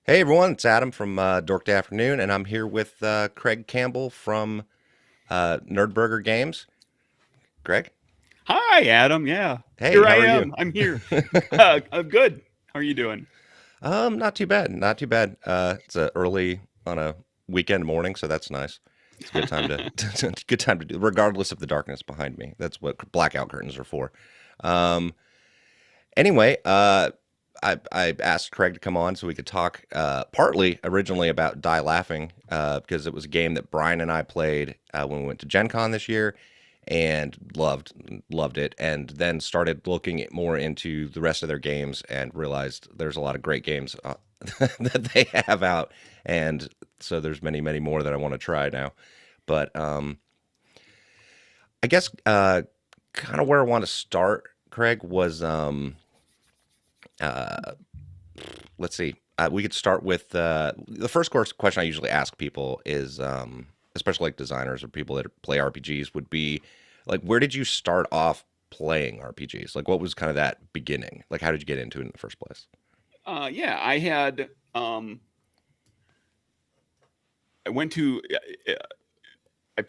Hey everyone, it's Adam from Dork Day Afternoon, and I'm here with Craig Campbell from Nerdburger Games. Greg, Hi, Adam. Yeah, hey, here I how are you? am. I'm here. I'm good. How are you doing? Not too bad, not too bad. It's early on a weekend morning, so that's nice. It's a good time to good time to do, regardless of the darkness behind me. That's what blackout curtains are for. Um, Anyway, I asked Craig to come on so we could talk partly originally about Die Laughing because it was a game that Brian and I played when we went to Gen Con this year and loved it, and then started looking more into the rest of their games and realized there's a lot of great games that they have out, and so there's many more that I want to try now. But I guess kind of where I want to start, Craig, was uh, let's see. We could start with the first course question I usually ask people is, especially like designers or people that play RPGs, would be like, where did you start off playing RPGs? Like, what was kind of that beginning? Like, how did you get into it in the first place? Yeah, I had. I went to.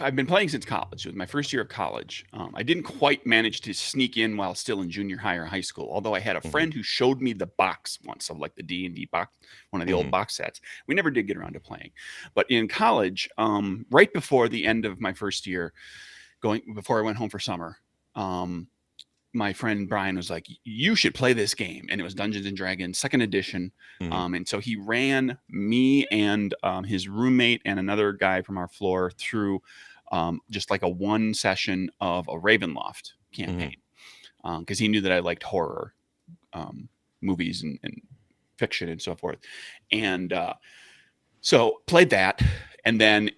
I've been playing since college. It was my first year of college. I didn't quite manage to sneak in while still in junior high or high school. Although I had a Hmm. friend who showed me the box once of like the D&D box, one of the old Hmm. box sets. We never did get around to playing, but in college, right before the end of my first year, going before I went home for summer. Um, my friend Brian was like, "You should play this game," and it was Dungeons and Dragons Second Edition. Hmm. And so he ran me and his roommate and another guy from our floor through just like a one session of a Ravenloft Hmm. campaign because he knew that I liked horror um, movies and fiction and so forth. And so played that, and then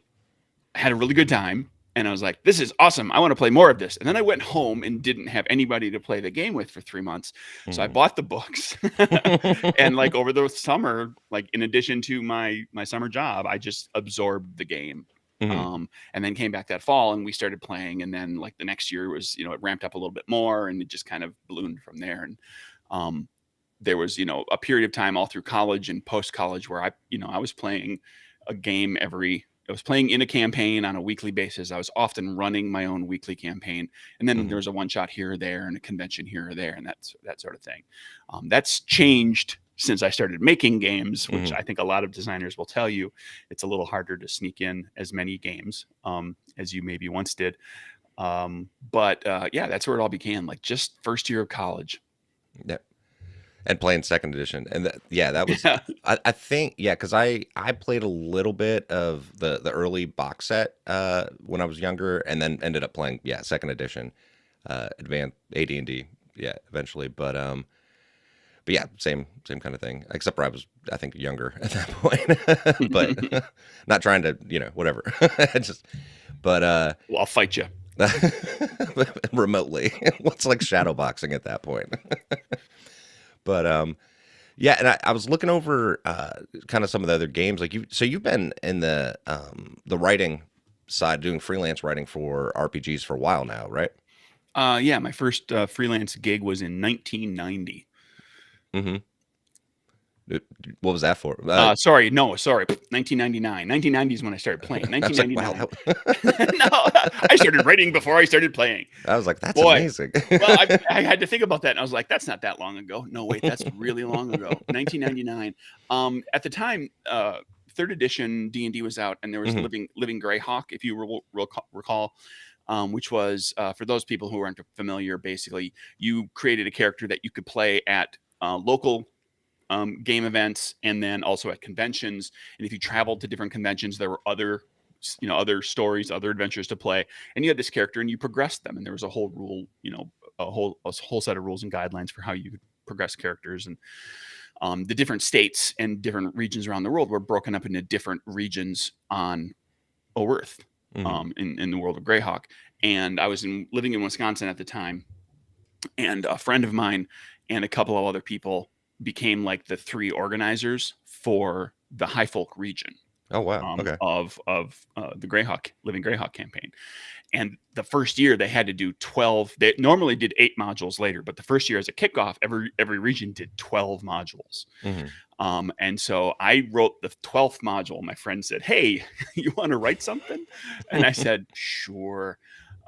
had a really good time. And I was like, this is awesome. I want to play more of this. And then I went home and didn't have anybody to play the game with for 3 months. So I Hmm. bought the books. And like over the summer, like in addition to my summer job, I just absorbed the game. Hmm. And then came back that fall and we started playing. And then like the next year was, it ramped up a little bit more and it just kind of ballooned from there. And um, there was, a period of time all through college and post college where I was playing a game I was playing in a campaign on a weekly basis. I was often running my own weekly campaign, and then there Hmm. was a one shot here or there, and a convention here or there, and that sort of thing. That's changed since I started making games, which Hmm. I think a lot of designers will tell you it's a little harder to sneak in as many games as you maybe once did. But yeah, that's where it all began. Like just first year of college. Yeah. And playing second edition, and yeah, that was. Yeah. I think yeah, because I played a little bit of the early box set when I was younger, and then ended up playing yeah second edition, advanced AD&D yeah eventually, but yeah same kind of thing, except for I think younger at that point, but not trying to whatever, just but Well, I'll fight you. remotely, what's like shadow boxing at that point, but yeah, and I was looking over kind of some of the other games. Like so you've been in the writing side, doing freelance writing for RPGs for a while now, right? Yeah, my first freelance gig was in 1990. Mm-hmm. What was that for? Sorry, no, sorry, 1999. 1990 is when I started playing. I was like, wow, 1999. No, I started writing before I started playing. I was like, that's Boy, amazing. well, I had to think about that, and I was like, that's not that long ago. No, wait, that's really long ago. 1999. At the time, third edition D&D was out, and there was Hmm. Living Greyhawk, if you recall. Which was for those people who aren't familiar. Basically, you created a character that you could play at local game events and then also at conventions. And if you traveled to different conventions, there were other stories, other adventures to play. And you had this character and you progressed them. And there was a whole rule, a whole set of rules and guidelines for how you could progress characters. And the different states and different regions around the world were broken up into different regions on Earth Hmm. in the world of Greyhawk. And I was living in Wisconsin at the time, and a friend of mine and a couple of other people became like the three organizers for the High Folk region. Oh wow. Okay. of the Greyhawk Living Greyhawk campaign. And the first year they had to do 12. They normally did 8 modules later, but the first year as a kickoff, every region did 12 modules. And so I wrote the 12th module. My friend said, "Hey, you want to write something?" And I said, "Sure."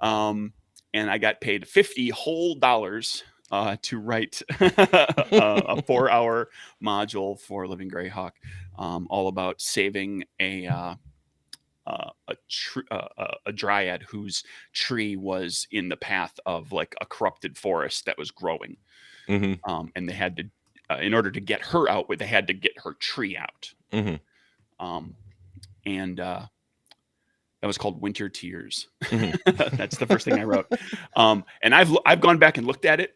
And I got paid $50 whole to write a 4-hour module for Living Greyhawk, all about saving a dryad whose tree was in the path of like a corrupted forest that was growing. And they had to, in order to get her out, they had to get her tree out. And that was called Winter Tears. That's the first thing I wrote. And I've gone back and looked at it.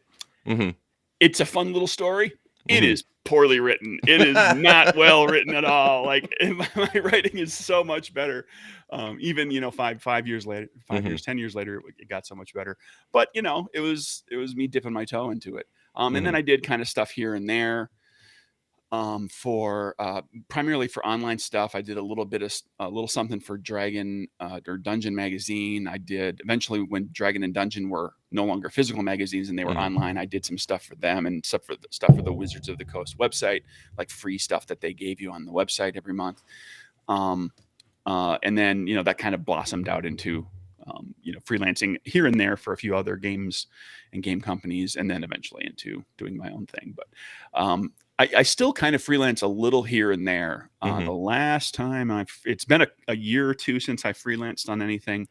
It's a fun little story. It is poorly written. It is not well written at all. Like my writing is so much better. Even 5 years later, 10 years later, it got so much better. But it was me dipping my toe into it. And then I did kind of stuff here and there. For primarily for online stuff. I did a little something for Dragon or Dungeon magazine. I did eventually when Dragon and Dungeon were no longer physical magazines and they were online. I did some stuff for them and stuff for the Wizards of the Coast website, like free stuff that they gave you on the website every month. And then that kind of blossomed out into freelancing here and there for a few other games and game companies, and then eventually into doing my own thing. But I still kind of freelance a little here and there. The last time it's been a year or two since I freelanced on anything.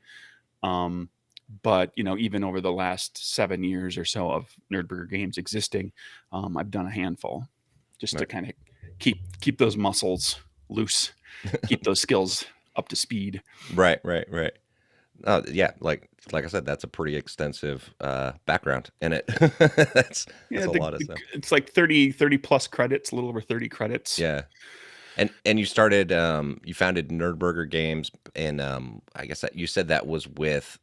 But even over the last 7 years or so of Nerdburger games existing, I've done a handful just to kind of keep those muscles loose, keep those skills up to speed. Right. Yeah, like I said, that's a pretty extensive background in it. that's a lot of stuff. It's like 30 plus credits, a little over 30 credits. Yeah. And you started you founded Nerdburger Games, and I guess that you said that was with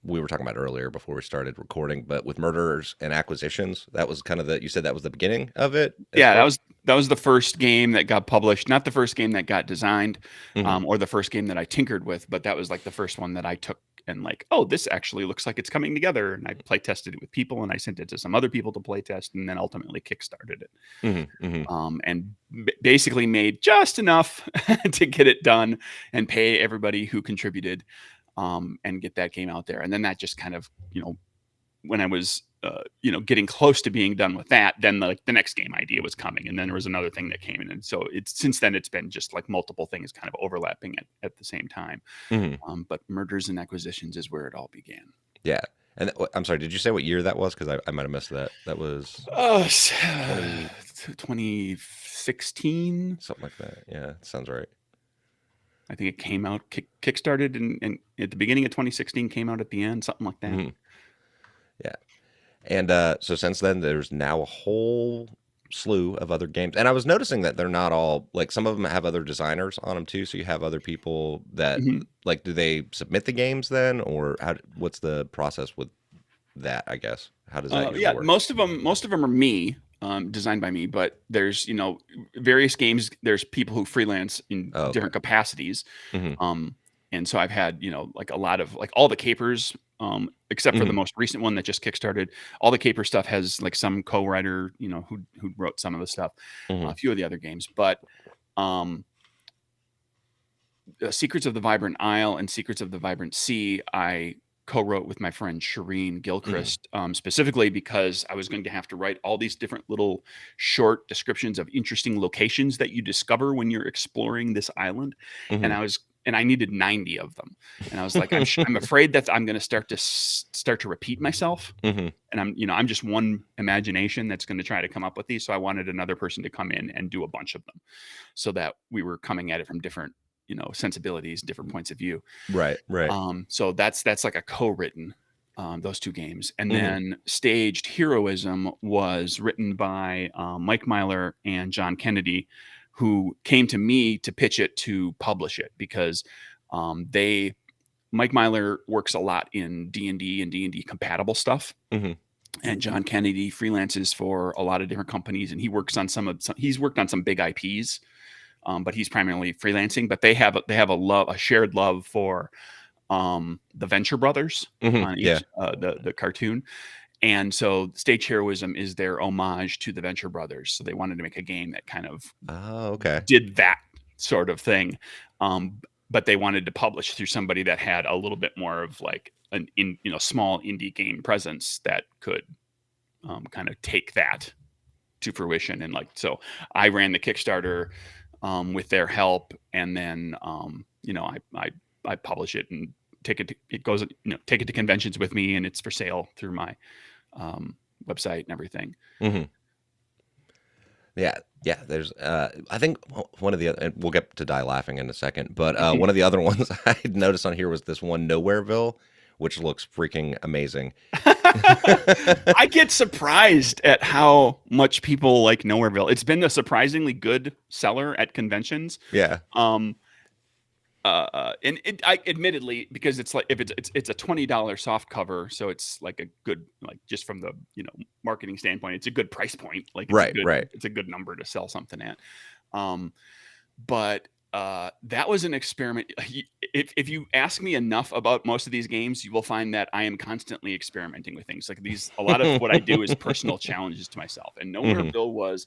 we were talking about earlier before we started recording, but with Murderers and Acquisitions, that was kind of you said that was the beginning of it? Yeah, that was the first game that got published, not the first game that got designed, or the first game that I tinkered with, but that was like the first one that I took and like, oh, this actually looks like it's coming together. And I play tested it with people, and I sent it to some other people to play test, and then ultimately kickstarted it. And basically made just enough to get it done and pay everybody who contributed, and get that game out there. And then that just kind of, when I was getting close to being done with that, then the next game idea was coming, and then there was another thing that came in, and so since then it's been just like multiple things kind of overlapping at the same time. But Murders and Acquisitions is where it all began. Yeah. And I'm sorry, did you say what year that was? Because I might have missed that. That was 2016, something like that. Yeah, sounds right. I think it came out kickstarted and at the beginning of 2016, came out at the end, something like that. Yeah. And so since then, there's now a whole slew of other games. And I was noticing that they're not all, like, some of them have other designers on them too. So you have other people that, like, do they submit the games then? Or what's the process with that, I guess? How does that usually work? Most of them are me, designed by me. But there's, various games. There's people who freelance in different capacities. And so I've had, like a lot of, like all the capers, except for the most recent one that just kickstarted. All the caper stuff has like some co-writer, who wrote some of the stuff, a few of the other games. But Secrets of the Vibrant Isle and Secrets of the Vibrant Sea, I co-wrote with my friend Shireen Gilchrist, specifically because I was going to have to write all these different little short descriptions of interesting locations that you discover when you're exploring this island. And I needed 90 of them. And I was like, I'm afraid that I'm going to start to repeat myself. And I'm just one imagination that's going to try to come up with these. So I wanted another person to come in and do a bunch of them, so that we were coming at it from different, sensibilities, different points of view. Right. So that's like a co-written, those two games. And then Staged Heroism was written by Mike Myler and John Kennedy, who came to me to pitch it to publish it, because Mike Myler works a lot in D&D and D&D compatible stuff. And John Kennedy freelances for a lot of different companies, and he works on he's worked on some big IPs but he's primarily freelancing. But they have a shared love for the Venture Brothers on Yeah. each the cartoon. And so Stage Heroism is their homage to the Venture Brothers. So they wanted to make a game that kind of Okay. did that sort of thing. But they wanted to publish through somebody that had a little bit more of like small indie game presence that could kind of take that to fruition. And like, so I ran the Kickstarter with their help, and then I publish it and take it to conventions with me, and it's for sale through my website and everything. Yeah. There's, I think one of the other, and we'll get to Die Laughing in a second, but one of the other ones I noticed on here was this one Nowhereville, which looks freaking amazing. I get surprised at how much people like Nowhereville. It's been a surprisingly good seller at conventions. Yeah. And I admittedly, because it's like, if it's a $20 soft cover, so it's like a good, like, just from the marketing standpoint, it's a good price point. Like, it's a good number to sell something at. But that was an experiment. If you ask me enough about most of these games, you will find that I am constantly experimenting with things like these. A lot of what I do is personal challenges to myself, and Nowhereville was,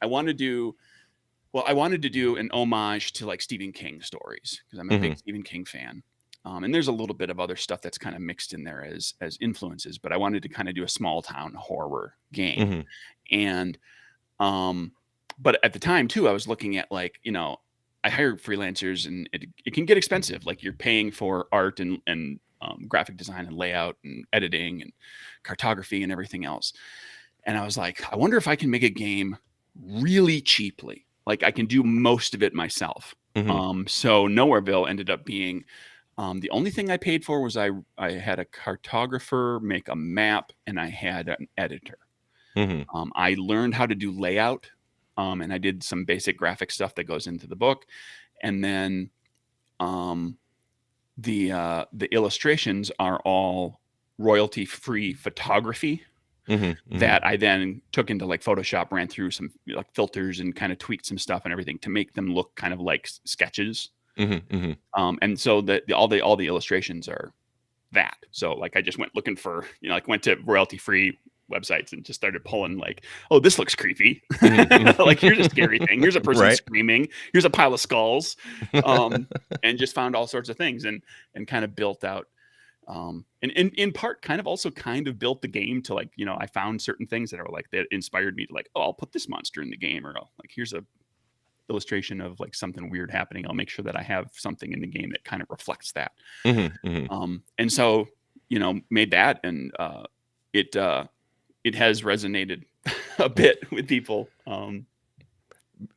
I wanted to do an homage to like Stephen King stories, because I'm a big Stephen King fan. And there's a little bit of other stuff that's kind of mixed in there as influences, but I wanted to kind of do a small town horror game. And, but at the time too, I was looking at like, I hired freelancers, and it can get expensive. Like, you're paying for art and graphic design and layout and editing and cartography and everything else. And I was like, I wonder if I can make a game really cheaply. Like, I can do most of it myself. So Nowhereville ended up being, the only thing I paid for was I had a cartographer make a map, and I had an editor. I learned how to do layout, and I did some basic graphic stuff that goes into the book. And then the illustrations are all royalty-free photography. That I then took into like Photoshop, ran through some like filters and kind of tweaked some stuff and everything to make them look kind of like sketches. And so all the illustrations are that. So like, I just went looking for, went to royalty free websites and just started pulling like, oh, this looks creepy. Like, here's a scary thing. Here's a person screaming. Here's a pile of skulls. And just found all sorts of things and kind of built out. And in part kind of built the game to like, I found certain things that are like, that inspired me to like, oh, I'll put this monster in the game, or like, here's a illustration of like something weird happening. I'll make sure that I have something in the game that kind of reflects that. And so, made that, and it has resonated a bit with people.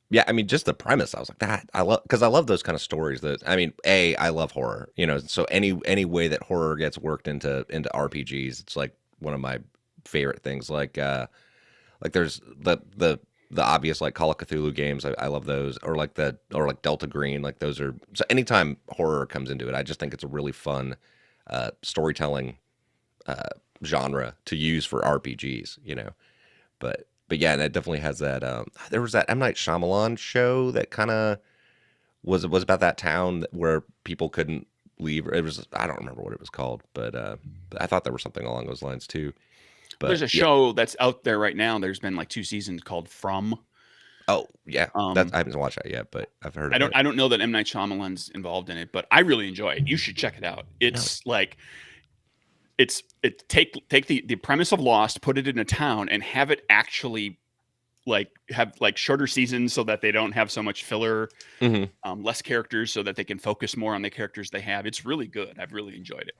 Yeah, I mean, just the premise, I was like, that I love those kind of stories. That, I mean, I love horror, so any way that horror gets worked into RPGs, it's like one of my favorite things. Like there's the obvious like Call of Cthulhu games, I love those, or like Delta Green, like those are, so anytime horror comes into it, I just think it's a really fun storytelling genre to use for RPGs, But yeah, and it definitely has that. There was that M. Night Shyamalan show that kind of was about that town where people couldn't leave. It was, I don't remember what it was called, but I thought there was something along those lines too. But there's a show that's out there right now. There's been like 2 seasons called From. Oh yeah, I haven't watched that yet, but I've heard. I don't know that M. Night Shyamalan's involved in it, but I really enjoy it. You should check it out. It's like. Take the premise of Lost, put it in a town, and have it actually have shorter seasons so that they don't have so much filler, less characters so that they can focus more on the characters they have. It's really good. I've really enjoyed it.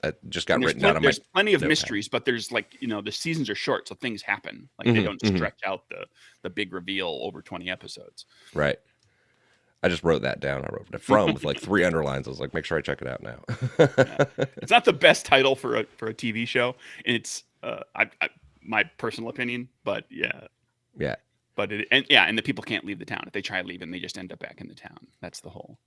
It just got written out of my. There's plenty of mysteries, but there's the seasons are short, so things happen. Like, they don't stretch out the big reveal over 20 episodes. Right. I just wrote that down. I wrote it From with like 3 underlines. I was like, make sure I check it out now. Yeah. It's not the best title for a TV show. It's my personal opinion, but yeah. But and the people can't leave the town. If they try leaving, they just end up back in the town. That's the whole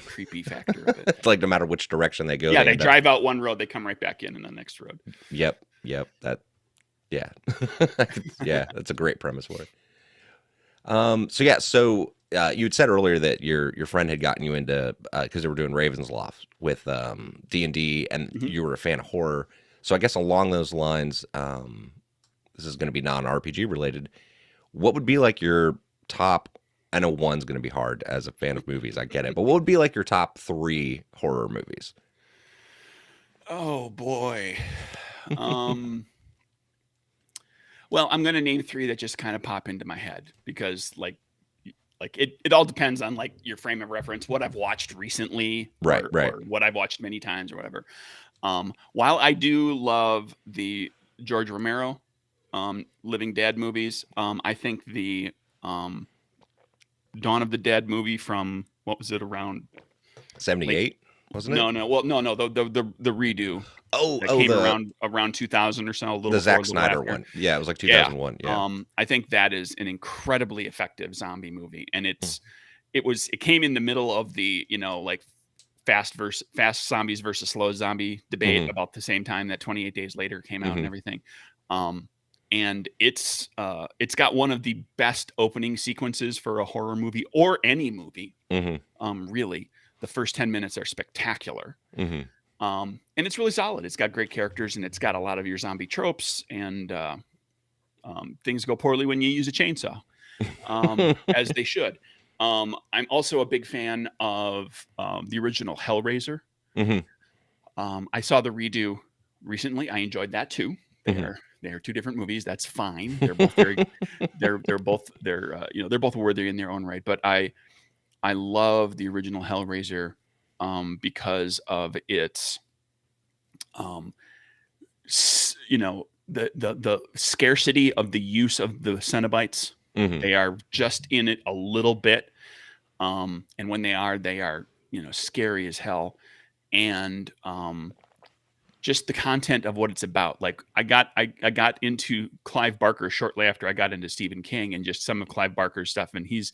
creepy factor of it. It's like no matter which direction they go. Yeah, they drive out one road, they come right back in the next road. Yep. That. Yeah. Yeah, that's a great premise for it. So you had said earlier that your friend had gotten you into because they were doing Raven's Loft with D&D, and Mhm. you were a fan of horror. So I guess along those lines, this is going to be non-RPG related. What would be like your top? I know one's going to be hard as a fan of movies. I get it, but what would be like your top three horror movies? Oh boy. Um, well, I'm gonna name three that just kind of pop into my head because it all depends on like your frame of reference, what I've watched recently, Right, right. or what I've watched many times or whatever. While I do love the George Romero Living Dead movies, I think the um, Dawn of the Dead movie from what was it around late 78, wasn't it? no, well, no, the redo Oh, that oh, came the around 2000 or so, a little the before, Zack a little Snyder after. one. Yeah, it was like Yeah. 2001. Yeah. I think that is an incredibly effective zombie movie, and Mm. it came in the middle of the, like fast zombies versus slow zombie debate Mhm. about the same time that 28 Days Later came out and Mhm. everything. Um, and it's got one of the best opening sequences for a horror movie or any movie. Mhm. Really, the first 10 minutes are spectacular. Mhm. And it's really solid. It's got great characters and it's got a lot of your zombie tropes, and things go poorly when you use a chainsaw, as they should. I'm also a big fan of the original Hellraiser. Mhm. I saw the redo recently. I enjoyed that too. Mhm. They are two different movies. That's fine. They're both very they're both worthy in their own right. But I love the original Hellraiser because of its um, the scarcity of the use of the Cenobites. Mhm. They are just in it a little bit, and when they are scary as hell, and just the content of what it's about. Like I got into Clive Barker shortly after I got into Stephen King and just some of Clive Barker's stuff. And he's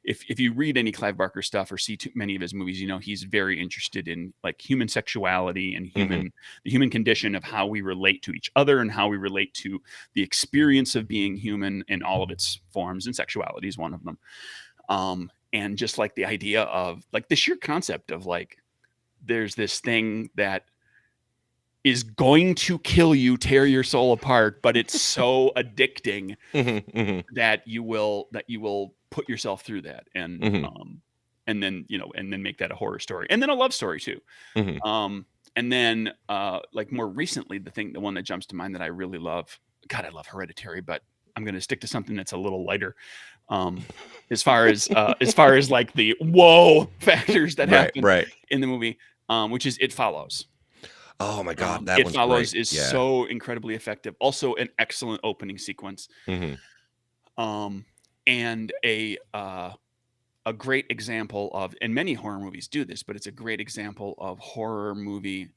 if you read any Clive Barker stuff or see too many of his movies, he's very interested in like human sexuality and Mhm. the human condition of how we relate to each other and how we relate to the experience of being human in all of its forms, and sexuality is one of them. And just like the idea of like the sheer concept of like there's this thing that is going to kill you, tear your soul apart, but it's so addicting Mhm. Mhm. that you will put yourself through that, Mhm. and then make that a horror story, and then a love story too. Mhm. And then like more recently, the one that jumps to mind that I really love. God, I love Hereditary, but I'm going to stick to something that's a little lighter. Um, as far as like the whoa factors that Right, happen right. in the movie, which is It Follows. Oh my God, that It one's great. Follows is Yeah. so incredibly effective. Also, an excellent opening sequence, Mhm. um, and a great example of. And many horror movies do this, but it's a great example of horror movie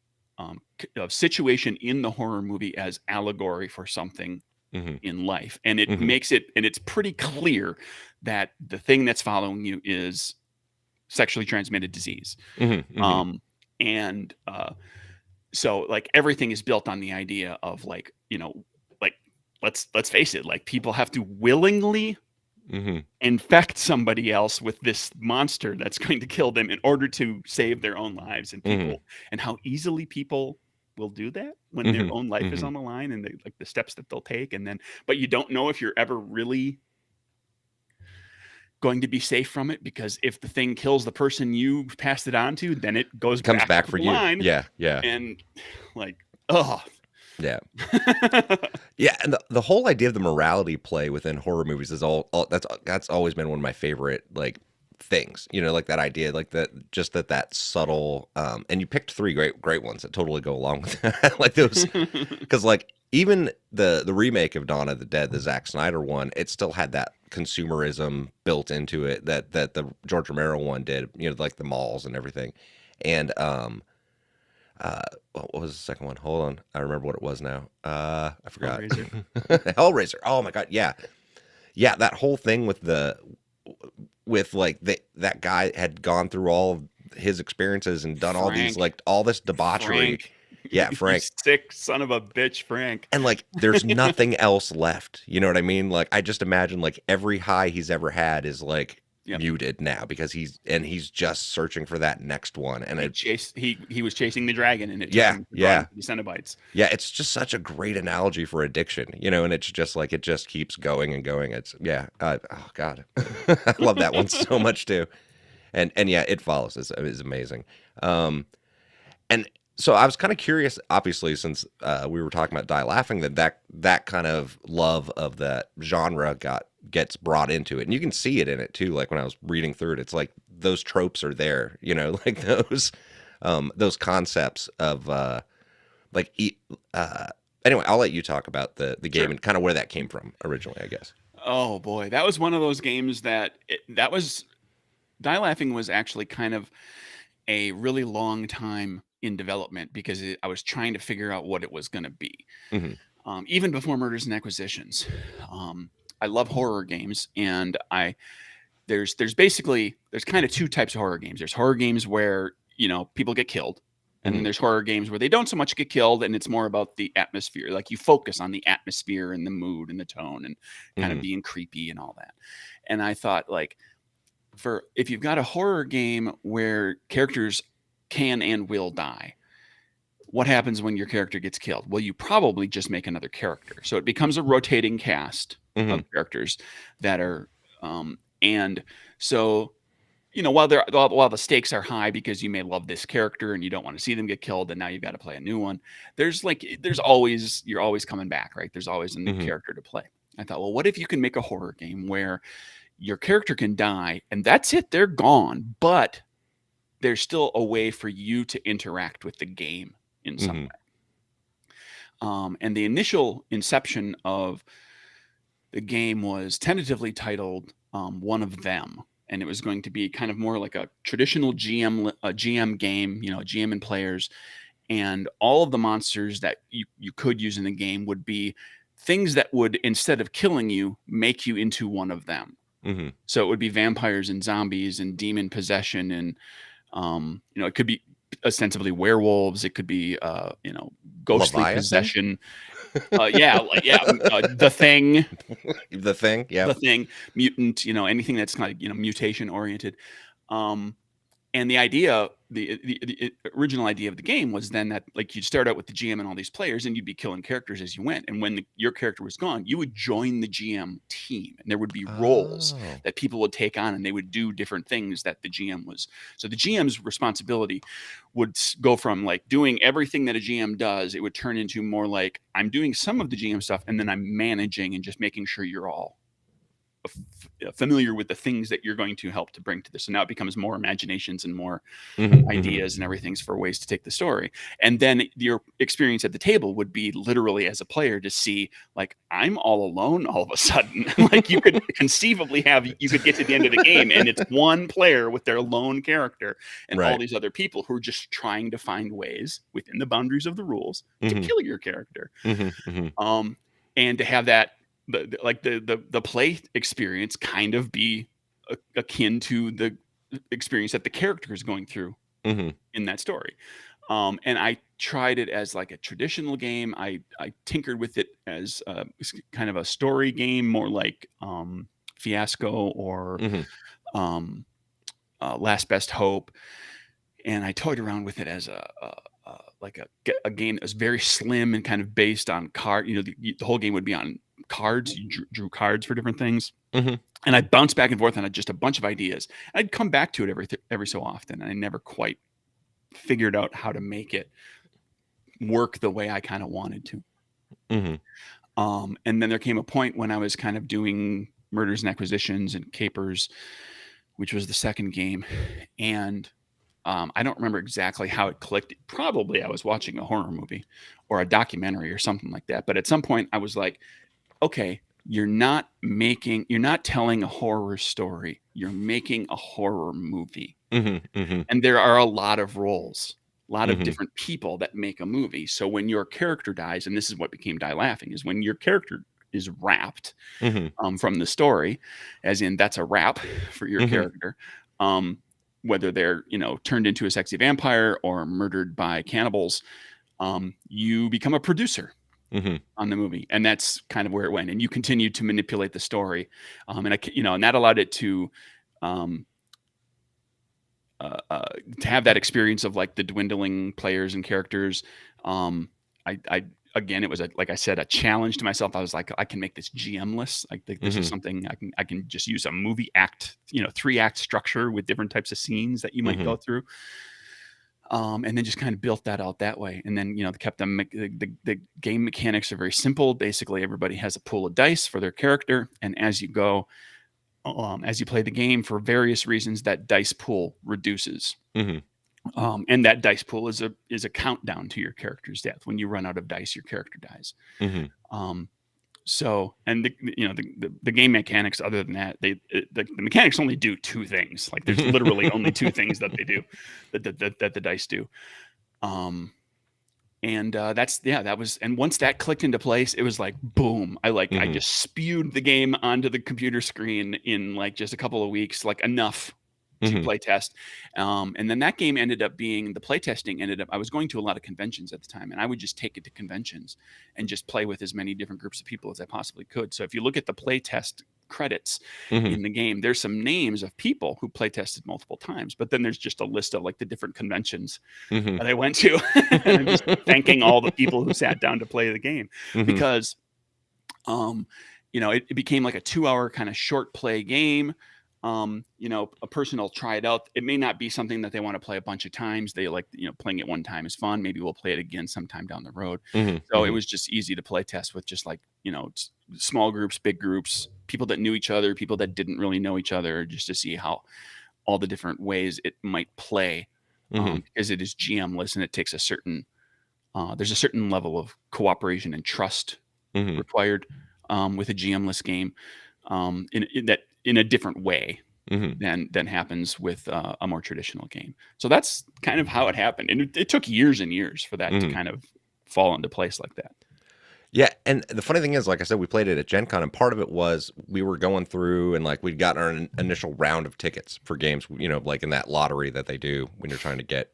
of situation in the horror movie as allegory for something Mhm. in life, and it Mhm. makes it, and it's pretty clear that the thing that's following you is sexually transmitted disease. Mhm. Mhm. Um, and so like everything is built on the idea of like like let's face it, like people have to willingly Mhm. infect somebody else with this monster that's going to kill them in order to save their own lives, and Mhm. how easily people will do that when their Mhm. own life is Mhm. on the line, and like the steps that they'll take, and then but you don't know if you're ever really going to be safe from it, because if the thing kills the person you passed it on to, then it goes Comes back back up for the you. line, Yeah, yeah, and like oh yeah. Yeah, and the whole idea of the morality play within horror movies is all that's always been one of my favorite like things. Like that idea, like that just that subtle and you picked three great ones that totally go along with that. Like those because like even the remake of Dawn of the Dead, the Zack Snyder one, it still had that consumerism built into it that the George Romero one did, like the malls and everything. And uh, what was the second one? Hold on. I remember what it was now. I forgot. Hellraiser. Hellraiser. Oh my God. Yeah. Yeah. That whole thing with like that guy had gone through all of his experiences and done all these, Frank. like all this debauchery. Frank. Yeah. You Frank. sick son of a bitch, Frank. And like, there's nothing else left. You know what I mean? Like, I just imagine like every high he's ever had is like Yep. muted now because he's just searching for that next one. And He was chasing the dragon, and it took yeah, him to yeah, run the Cenobites. yeah. It's just such a great analogy for addiction, and it's just like it just keeps going and going. It's yeah. Oh God, I love that one so much too. And yeah, It Follows is amazing. And so I was kind of curious, obviously, since we were talking about Die Laughing, that kind of love of that genre gets brought into it, and you can see it in it too. Like when I was reading through it, it's like those tropes are there, like those concepts of like anyway, I'll let you talk about the game Sure. and kind of where that came from originally, I guess. Oh boy, that was one of those games that was Die Laughing was actually kind of a really long time in development because I was trying to figure out what it was going to be. Hmm. Even before Murders and Acquisitions. I love horror games, and there's kind of two types of horror games. There's horror games where people get killed, and then Hmm. there's horror games where they don't so much get killed, and it's more about the atmosphere. Like you focus on the atmosphere and the mood and the tone and kind of Hmm. being creepy and all that. And I thought, like, if you've got a horror game where characters can and will die, what happens when your character gets killed? Well, you probably just make another character. So it becomes a rotating cast Hmm. of characters that are, and so, while the stakes are high because you may love this character and you don't want to see them get killed, and now you've got to play a new one. You're always coming back, right? There's always a new Hmm. character to play. I thought, well, what if you can make a horror game where your character can die and that's it, they're gone, but there's still a way for you to interact with the game in some Hmm. way. And the initial inception of the game was tentatively titled One of Them. And it was going to be kind of more like a traditional GM game, GM and players. And all of the monsters that you could use in the game would be things that would, instead of killing you, make you into one of them. Hmm. So it would be vampires and zombies and demon possession, and it could be ostensibly werewolves. It could be ghostly Leviathan. possession. The Thing, The Thing. Yeah. mutant. Anything that's kind of mutation oriented. Um, and the original idea of the game was then that, like, you'd start out with the GM and all these players, and you'd be killing characters as you went. And when your character was gone, you would join the GM team, and there would be roles Oh. that people would take on, and they would do different things that the GM was. So the GM's responsibility would go from like doing everything that a GM does. It would turn into more like, I'm doing some of the GM stuff, and then I'm managing and just making sure you're all familiar with the things that you're going to help to bring to this. So now it becomes more imaginations and more Hmm. ideas and everything's for ways to take the story. And then your experience at the table would be literally as a player to see, like, I'm all alone all of a sudden. Like you could conceivably you could get to the end of the game and it's one player with their lone character and all Right. these other people who are just trying to find ways within the boundaries of the rules to Hmm. kill your character. Hmm. Hmm. And to have that, the play experience kind of be akin to the experience that the character is going through Hmm. in that story. And I tried it as like a traditional game. I tinkered with it as kind of a story game, more like Fiasco or Hmm. um, Last Best Hope. And I toyed around with it as a game that was very slim and kind of based on card. The whole game would be on cards. You drew cards for different things. Hmm. And I bounced back and forth on just a bunch of ideas. I'd come back to it every so often, and I never quite figured out how to make it work the way I kind of wanted to. Hmm. And then there came a point when I was kind of doing Murders and Acquisitions and Capers, which was the second game, and I don't remember exactly how it clicked. Probably I was watching a horror movie or a documentary or something like that. But at some point I was like, okay, you're not telling a horror story. You're making a horror movie. Hmm. Hmm. And there are a lot of roles, a lot of Hmm. different people that make a movie. So when your character dies, and this is what became Die Laughing, is when your character is wrapped Hmm. from the story, as in that's a wrap for your Hmm. character. Whether they're turned into a sexy vampire or murdered by cannibals, you become a producer Hmm. on the movie, and that's kind of where it went. And you continue to manipulate the story, and that allowed it to um, to have that experience of like the dwindling players and characters. I again, it was like I said, a challenge to myself. I was like, I can make this GM-less. Like this is something I can just use a movie act, 3-act structure with different types of scenes that you might go through. And then just kind of built that out that way. And then, kept them, the game mechanics are very simple. Basically, everybody has a pool of dice for their character. And as you go, as you play the game, for various reasons, that dice pool reduces. And that dice pool is a countdown to your character's death. When you run out of dice, your character dies. So, and the game mechanics, other than that, the mechanics only do 2 things. Like there's literally only 2 things that they do, that the dice do. And that was, and once that clicked into place, it was like, boom. I just spewed the game onto the computer screen in like just a couple of weeks, like enough to play test. And then that game ended up being, the play testing ended up, I was going to a lot of conventions at the time, and I would just take it to conventions and just play with as many different groups of people as I possibly could. So if you look at the play test credits in the game, there's some names of people who play tested multiple times, but then there's just a list of like the different conventions that I went to. And I'm just thanking all the people who sat down to play the game because, it became like a 2-hour kind of short play game. A person will try it out. It may not be something that they want to play a bunch of times. They like, playing it one time is fun. Maybe we'll play it again sometime down the road. So it was just easy to play test with, just like, small groups, big groups, people that knew each other, people that didn't really know each other, just to see how all the different ways it might play. Because it is GM-less, and it takes there's a certain level of cooperation and trust required with a GM-less game. In a different way than happens with a more traditional game. So that's kind of how it happened. And it took years and years for that to kind of fall into place like that. Yeah, and the funny thing is, like I said, we played it at Gen Con, and part of it was we were going through and like we'd gotten our initial round of tickets for games, like in that lottery that they do when you're trying to get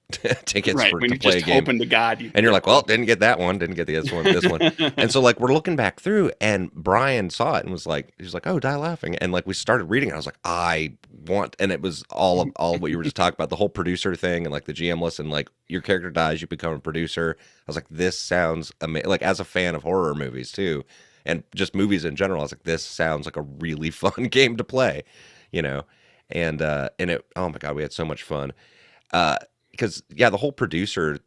tickets right, to when you're play just a game. Hoping to God. And you're like, well, didn't get that one, didn't get this one. And so like we're looking back through, and Brian saw it and was like, he was like, oh, Die Laughing. And like we started reading it. I was like, and it was all of what you were just talking about, the whole producer thing and like the GM list, and like your character dies, you become a producer. I was like, this sounds amazing. Like as a fan of horror movies too, and just movies in general, I was like, this sounds like a really fun game to play, and it, oh my God, we had so much fun. Because the whole producer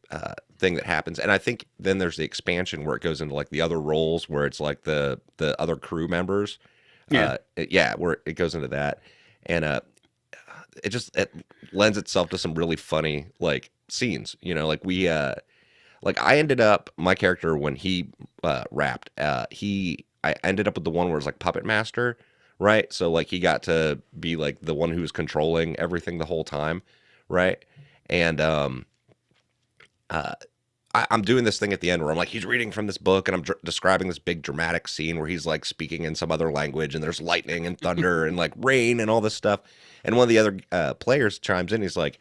thing that happens, and I think then there's the expansion where it goes into like the other roles where it's like the other crew members, where it goes into that, and it lends itself to some really funny like scenes, like we like I ended up, my character when he rapped, I ended up with the one where it's like puppet master, right? So like he got to be like the one who was controlling everything the whole time, right? And I'm doing this thing at the end where I'm like, he's reading from this book, and I'm describing this big dramatic scene where he's like speaking in some other language, and there's lightning and thunder and like rain and all this stuff. And one of the other players chimes in. He's like,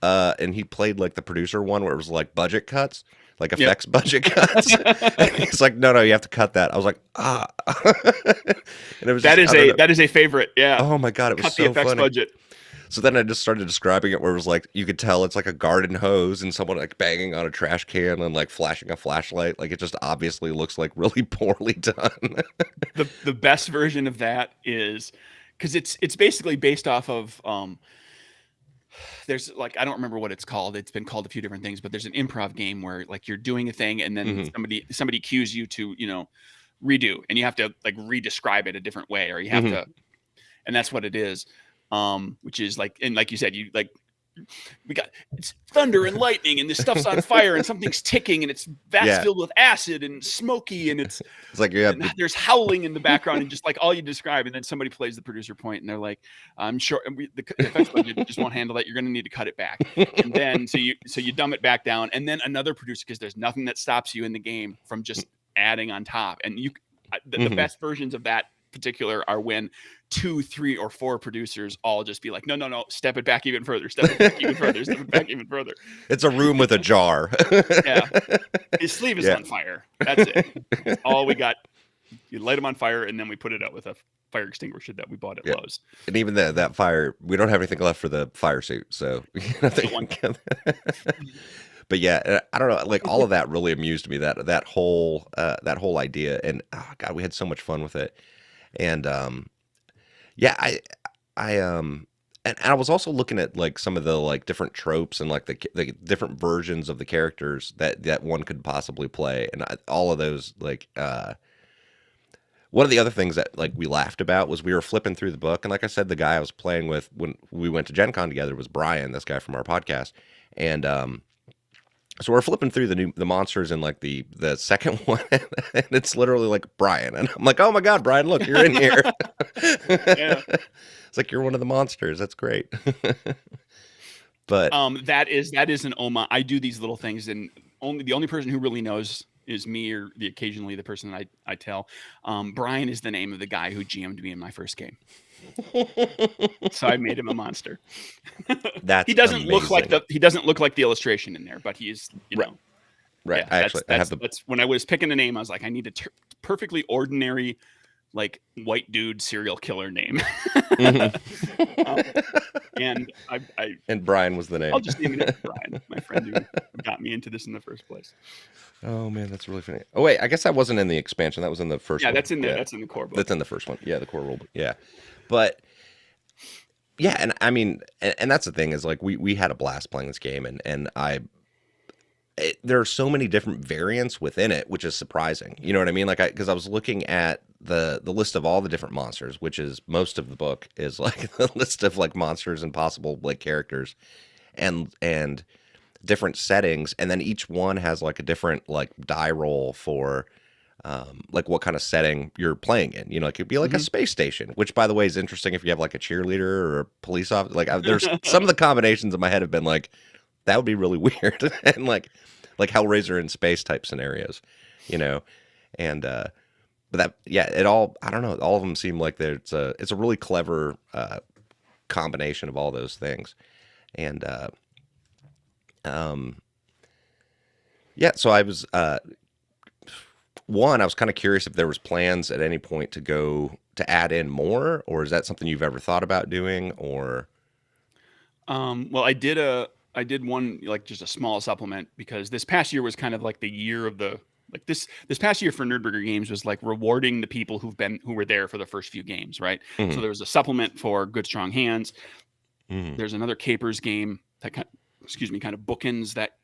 and he played like the producer one where it was like budget cuts, like effects budget cuts. And he's like, no, you have to cut that. I was like, and it was that is a favorite. Yeah. Oh my God, it was cut so the effects funny. budget. So then I just started describing it where it was like, you could tell it's like a garden hose and someone like banging on a trash can and like flashing a flashlight. Like it just obviously looks like really poorly done. The best version of that is, because it's basically based off of, there's like, I don't remember what it's called. It's been called a few different things, but there's an improv game where like you're doing a thing and then somebody cues you to, redo, and you have to like re-describe it a different way, or you have to, and that's what it is. Which is like, and like you said, we got, it's thunder and lightning and this stuff's on fire and something's ticking and it's vats filled with acid and smoky and it's like, there's howling in the background and just like all you describe. And then somebody plays the producer point and they're like, I'm sure the effects budget just won't handle that. You're going to need to cut it back. And then, so you dumb it back down, and then another producer, because there's nothing that stops you in the game from just adding on top. And the best versions of that particular are when 2, 3, or 4 producers all just be like, no, step it back even further, step it back even further, step it back even further. It's a room with a jar. Yeah, his sleeve is on fire. That's it. That's all we got You light them on fire, and then we put it out with a fire extinguisher that we bought at Yeah. Lowe's. And even that fire, we don't have anything left for the fire suit. So, but yeah, I don't know. Like all of that really amused me. That whole idea, and oh God, we had so much fun with it. And yeah, and I was also looking at like some of the like different tropes and like the different versions of the characters that one could possibly play, and all of those like one of the other things that like we laughed about was we were flipping through the book, and like I said, the guy I was playing with when we went to Gen Con together was Brian, this guy from our podcast, and so we're flipping through the monsters in like the second one, and it's literally like Brian, and I'm like, oh my God, Brian, look, you're in here. Yeah. It's like you're one of the monsters. That's great. But that is an homage. I do these little things, and the only person who really knows is me, or occasionally the person that I tell. Brian is the name of the guy who GM'd me in my first game. So I made him a monster. That's he doesn't amazing. look like the illustration in there, but he's right. Yeah, That's when I was picking a name, I was like, I need a perfectly ordinary, like white dude serial killer name. And and Brian was the name. I'll just name it Brian, my friend who got me into this in the first place. Oh man, that's really funny. Oh wait, I guess that wasn't in the expansion. That was in the first one. That's in the core book. That's in the first one. Yeah, the core rule book. Yeah. But yeah, and I mean, and that's the thing is like we had a blast playing this game, and there are so many different variants within it, which is surprising. You know what I mean? Like because I was looking at the list of all the different monsters, which is most of the book is like the list of like monsters and possible like characters, and different settings, and then each one has like a different like die roll for like what kind of setting you're playing in. You know, it could be like a space station, which by the way is interesting if you have like a cheerleader or a police officer. Like there's some of the combinations in my head have been like that would be really weird, and like Hellraiser in space type scenarios, you know, and but that it all I don't know, all of them seem like it's a really clever combination of all those things, and yeah, so I was I was kind of curious if there was plans at any point to add in more, or is that something you've ever thought about doing, or? Well, I did one like just a small supplement because this past year was kind of like the year of the like this past year for Nerdburger Games was like rewarding the people who were there for the first few games, right? Mm-hmm. So there was a supplement for Good Strong Hands. Mm-hmm. There's another Capers game that kind of bookends that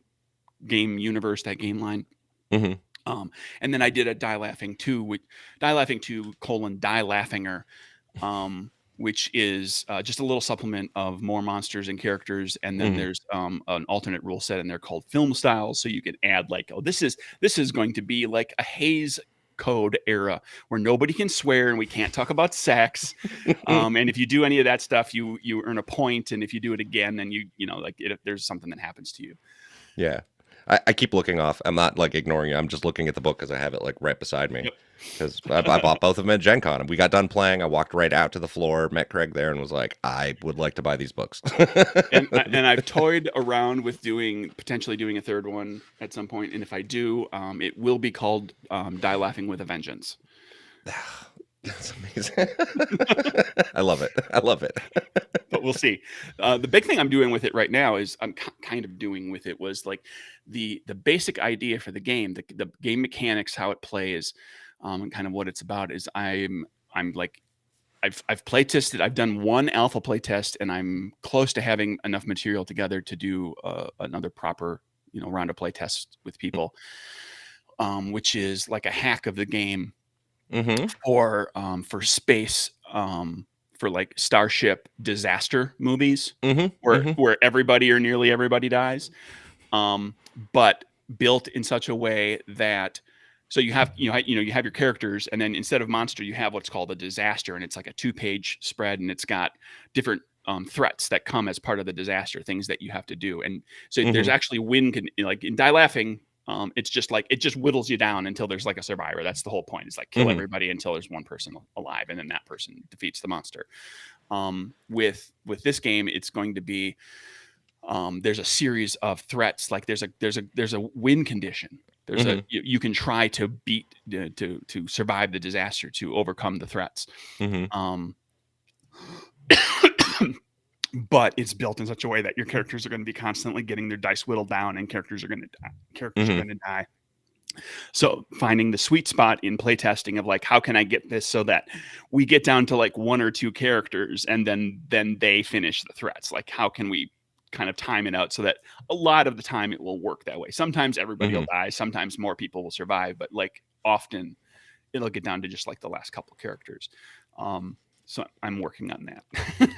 game universe, that game line. Mm-hmm. And then I did a Die Laughing 2, Die Laughing 2 : Die Laughinger, which is just a little supplement of more monsters and characters. And then there's an alternate rule set in there called Film Styles. So you can add like, oh, this is going to be like a Hays Code era where nobody can swear and we can't talk about sex. And if you do any of that stuff, you earn a point. And if you do it again, then there's something that happens to you. Yeah. I keep looking off. I'm not like ignoring you. I'm just looking at the book because I have it like right beside me. Because I bought both of them at Gen Con. And we got done playing. I walked right out to the floor, met Craig there, and was like, I would like to buy these books. and I've toyed around with potentially doing a third one at some point. And if I do, it will be called Die Laughing with a Vengeance. That's amazing. I love it. But we'll see. The big thing I'm doing with it right now is was like the basic idea for the game, the game mechanics, how it plays, and kind of what it's about is I'm like I've play tested. I've done one alpha play test, and I'm close to having enough material together to do another proper round of play tests with people, which is like a hack of the game. Mm-hmm. For space, for like Starship disaster movies, where everybody or nearly everybody dies, but built in such a way that so you have you have your characters, and then instead of monster, you have what's called a disaster, and it's like a 2-page spread, and it's got different threats that come as part of the disaster, things that you have to do, and so there's actually like in Die Laughing. It's just like it just whittles you down until there's like a survivor. That's the whole point. It's like kill everybody until there's one person alive, and then that person defeats the monster. With this game, it's going to be there's a series of threats. Like there's a win condition, There's you can try to beat to survive the disaster, to overcome the threats. Um, but it's built in such a way that your characters are going to be constantly getting their dice whittled down, and characters are going to die. Characters are going to die. So finding the sweet spot in playtesting of like, how can I get this so that we get down to like 1 or 2 characters, and then they finish the threats? Like, how can we kind of time it out so that a lot of the time it will work that way? Sometimes everybody will die, sometimes more people will survive, but like often it'll get down to just like the last couple characters. So I'm working on that.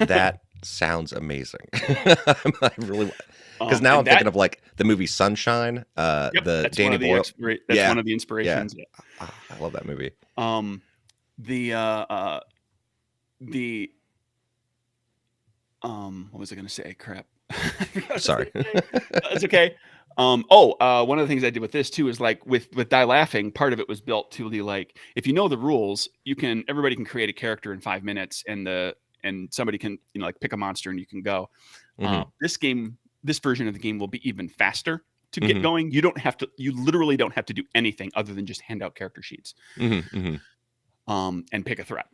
That sounds amazing. I really, because now I'm thinking of like the movie Sunshine. The Danny Boyle. That's one of the inspirations. Yeah. Oh, I love that movie. What was I going to say? Crap. Sorry. It's okay. One of the things I did with this too is like with Die Laughing, part of it was built to the like, if you know the rules, everybody can create a character in 5 minutes, and somebody can like pick a monster and you can go. This version of the game will be even faster to get going. You literally don't have to do anything other than just hand out character sheets and pick a threat.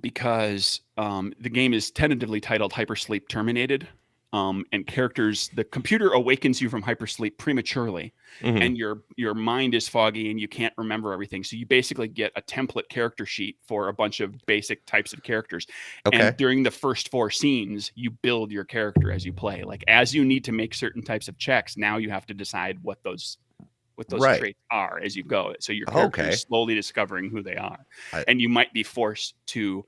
Because the game is tentatively titled Hypersleep Terminated. And characters, the computer awakens you from hypersleep prematurely, and your mind is foggy and you can't remember everything. So you basically get a template character sheet for a bunch of basic types of characters. Okay. And during the first 4 scenes, you build your character as you play. Like, as you need to make certain types of checks, now you have to decide what those traits are as you go. So your character is slowly discovering who they are, and you might be forced to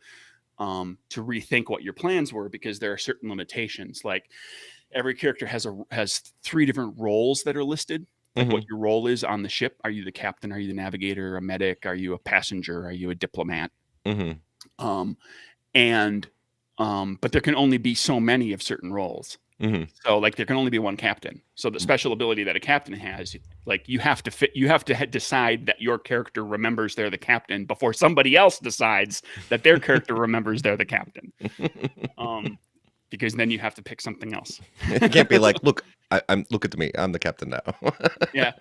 rethink what your plans were, because there are certain limitations. Like, every character has 3 different roles that are listed, like what your role is on the ship. Are you the captain? Are you the navigator? A medic? Are you a passenger? Are you a diplomat? But there can only be so many of certain roles. So like there can only be 1 captain. So the special ability that a captain has, like you have to decide that your character remembers they're the captain before somebody else decides that their character remembers they're the captain. Because then you have to pick something else. It can't be like, look at me, I'm the captain now. Yeah.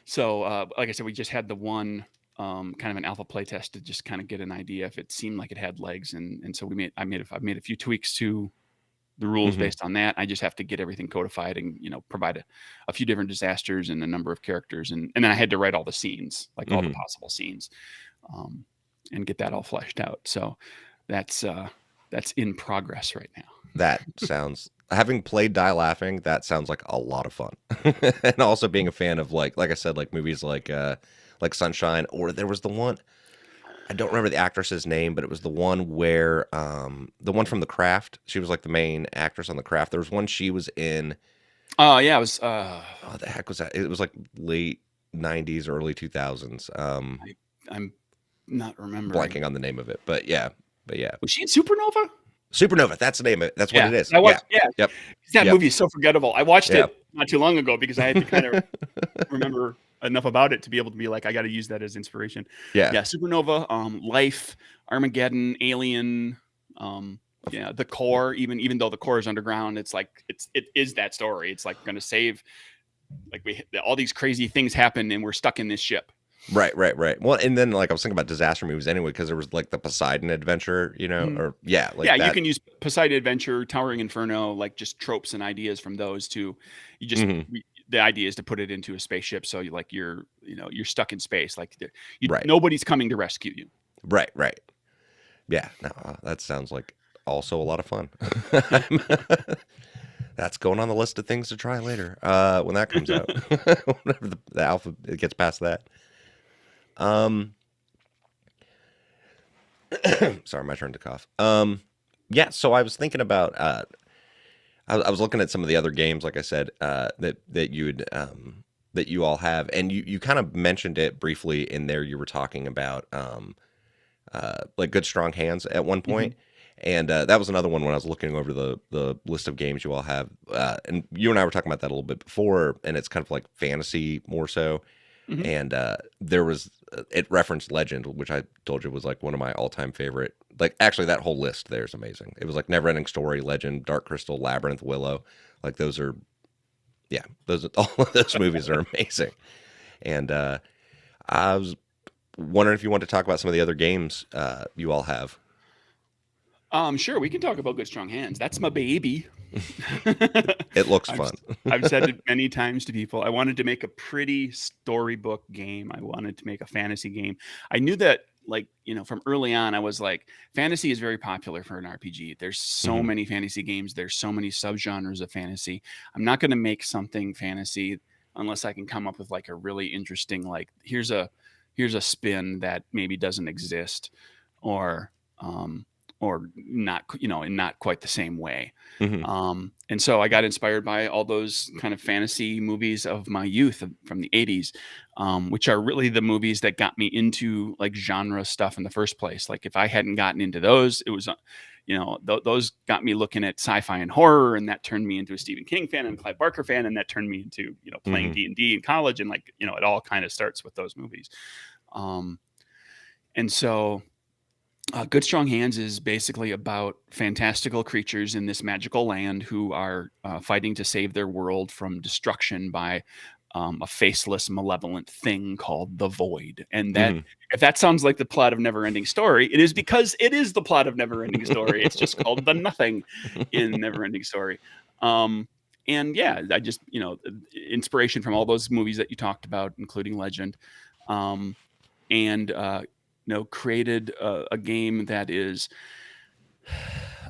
So like I said, we just had the one kind of an alpha play test to just kind of get an idea if it seemed like it had legs, and so I've made a few tweaks to the rules based on that. I just have to get everything codified and provide a few different disasters and a number of characters, and then I had to write all the scenes, like all the possible scenes, and get that all fleshed out. So that's in progress right now. That sounds, having played Die Laughing, that sounds like a lot of fun. And also being a fan of like I said, like movies like Sunshine, or there was the one, I don't remember the actress's name, but it was the one where the one from The Craft. She was like the main actress on The Craft. There was one she was in. Oh yeah, it was. The heck was that? It was like late '90s, early 2000s. I'm not remembering. Blanking on the name of it, but yeah. Was she in Supernova? Supernova, that's the name of it. That's what it is. Yep. That movie is so forgettable. I watched it not too long ago because I had to kind of remember enough about it to be able to be like, I got to use that as inspiration. Yeah. Supernova, Life, Armageddon, Alien, The Core. Even though The Core is underground, it's like it is that story. It's like going to save. Like all these crazy things happen and we're stuck in this ship. Right. Well, and then like I was thinking about disaster movies anyway, because there was like the Poseidon Adventure, or you can use Poseidon Adventure, Towering Inferno, like just tropes and ideas from those too. You just the idea is to put it into a spaceship, so you're stuck in space, like nobody's coming to rescue you. Right. Yeah, no, that sounds like also a lot of fun. That's going on the list of things to try later when that comes out. Whenever the alpha gets past that. Sorry, my turn to cough. So I was thinking about I was looking at some of the other games, like I said, that you all have, and you kind of mentioned it briefly in there. You were talking about like Good Strong Hands at one point. And that was another one when I was looking over the list of games you all have. And you and I were talking about that a little bit before, and it's kind of like fantasy more so. And there was, it referenced Legend, which I told you was like one of my all-time favorite. Like, actually, that whole list there is amazing. It was like Neverending Story, Legend, Dark Crystal, Labyrinth, Willow. Like, those are Yeah, those all of those movies are amazing. And I was wondering if you want to talk about some of the other games you all have. Sure, we can talk about Good Strong Hands. That's my baby. It looks I've fun. I've said it many times to people. I wanted to make a pretty storybook game. I wanted to make a fantasy game. I knew that, like, from early on, I was like, fantasy is very popular for an RPG. There's so Hmm. many fantasy games. There's so many subgenres of fantasy. I'm not going to make something fantasy unless I can come up with like a really interesting, like, here's a spin that maybe doesn't exist, or um, or not, in not quite the same way. Hmm. And so I got inspired by all those kind of fantasy movies of my youth from the 80s, which are really the movies that got me into like genre stuff in the first place. Like if I hadn't gotten into those, it was, those got me looking at sci-fi and horror, and that turned me into a Stephen King fan and a Clive Barker fan, and that turned me into, playing Hmm. D&D in college, and like, it all kind of starts with those movies. Um, and so Good Strong Hands is basically about fantastical creatures in this magical land who are fighting to save their world from destruction by a faceless, malevolent thing called the Void. And that, Hmm. if that sounds like the plot of Neverending Story, it is because it is the plot of Neverending Story. It's just called the Nothing in Neverending Story. And yeah, I just, inspiration from all those movies that you talked about, including Legend. And created a game that is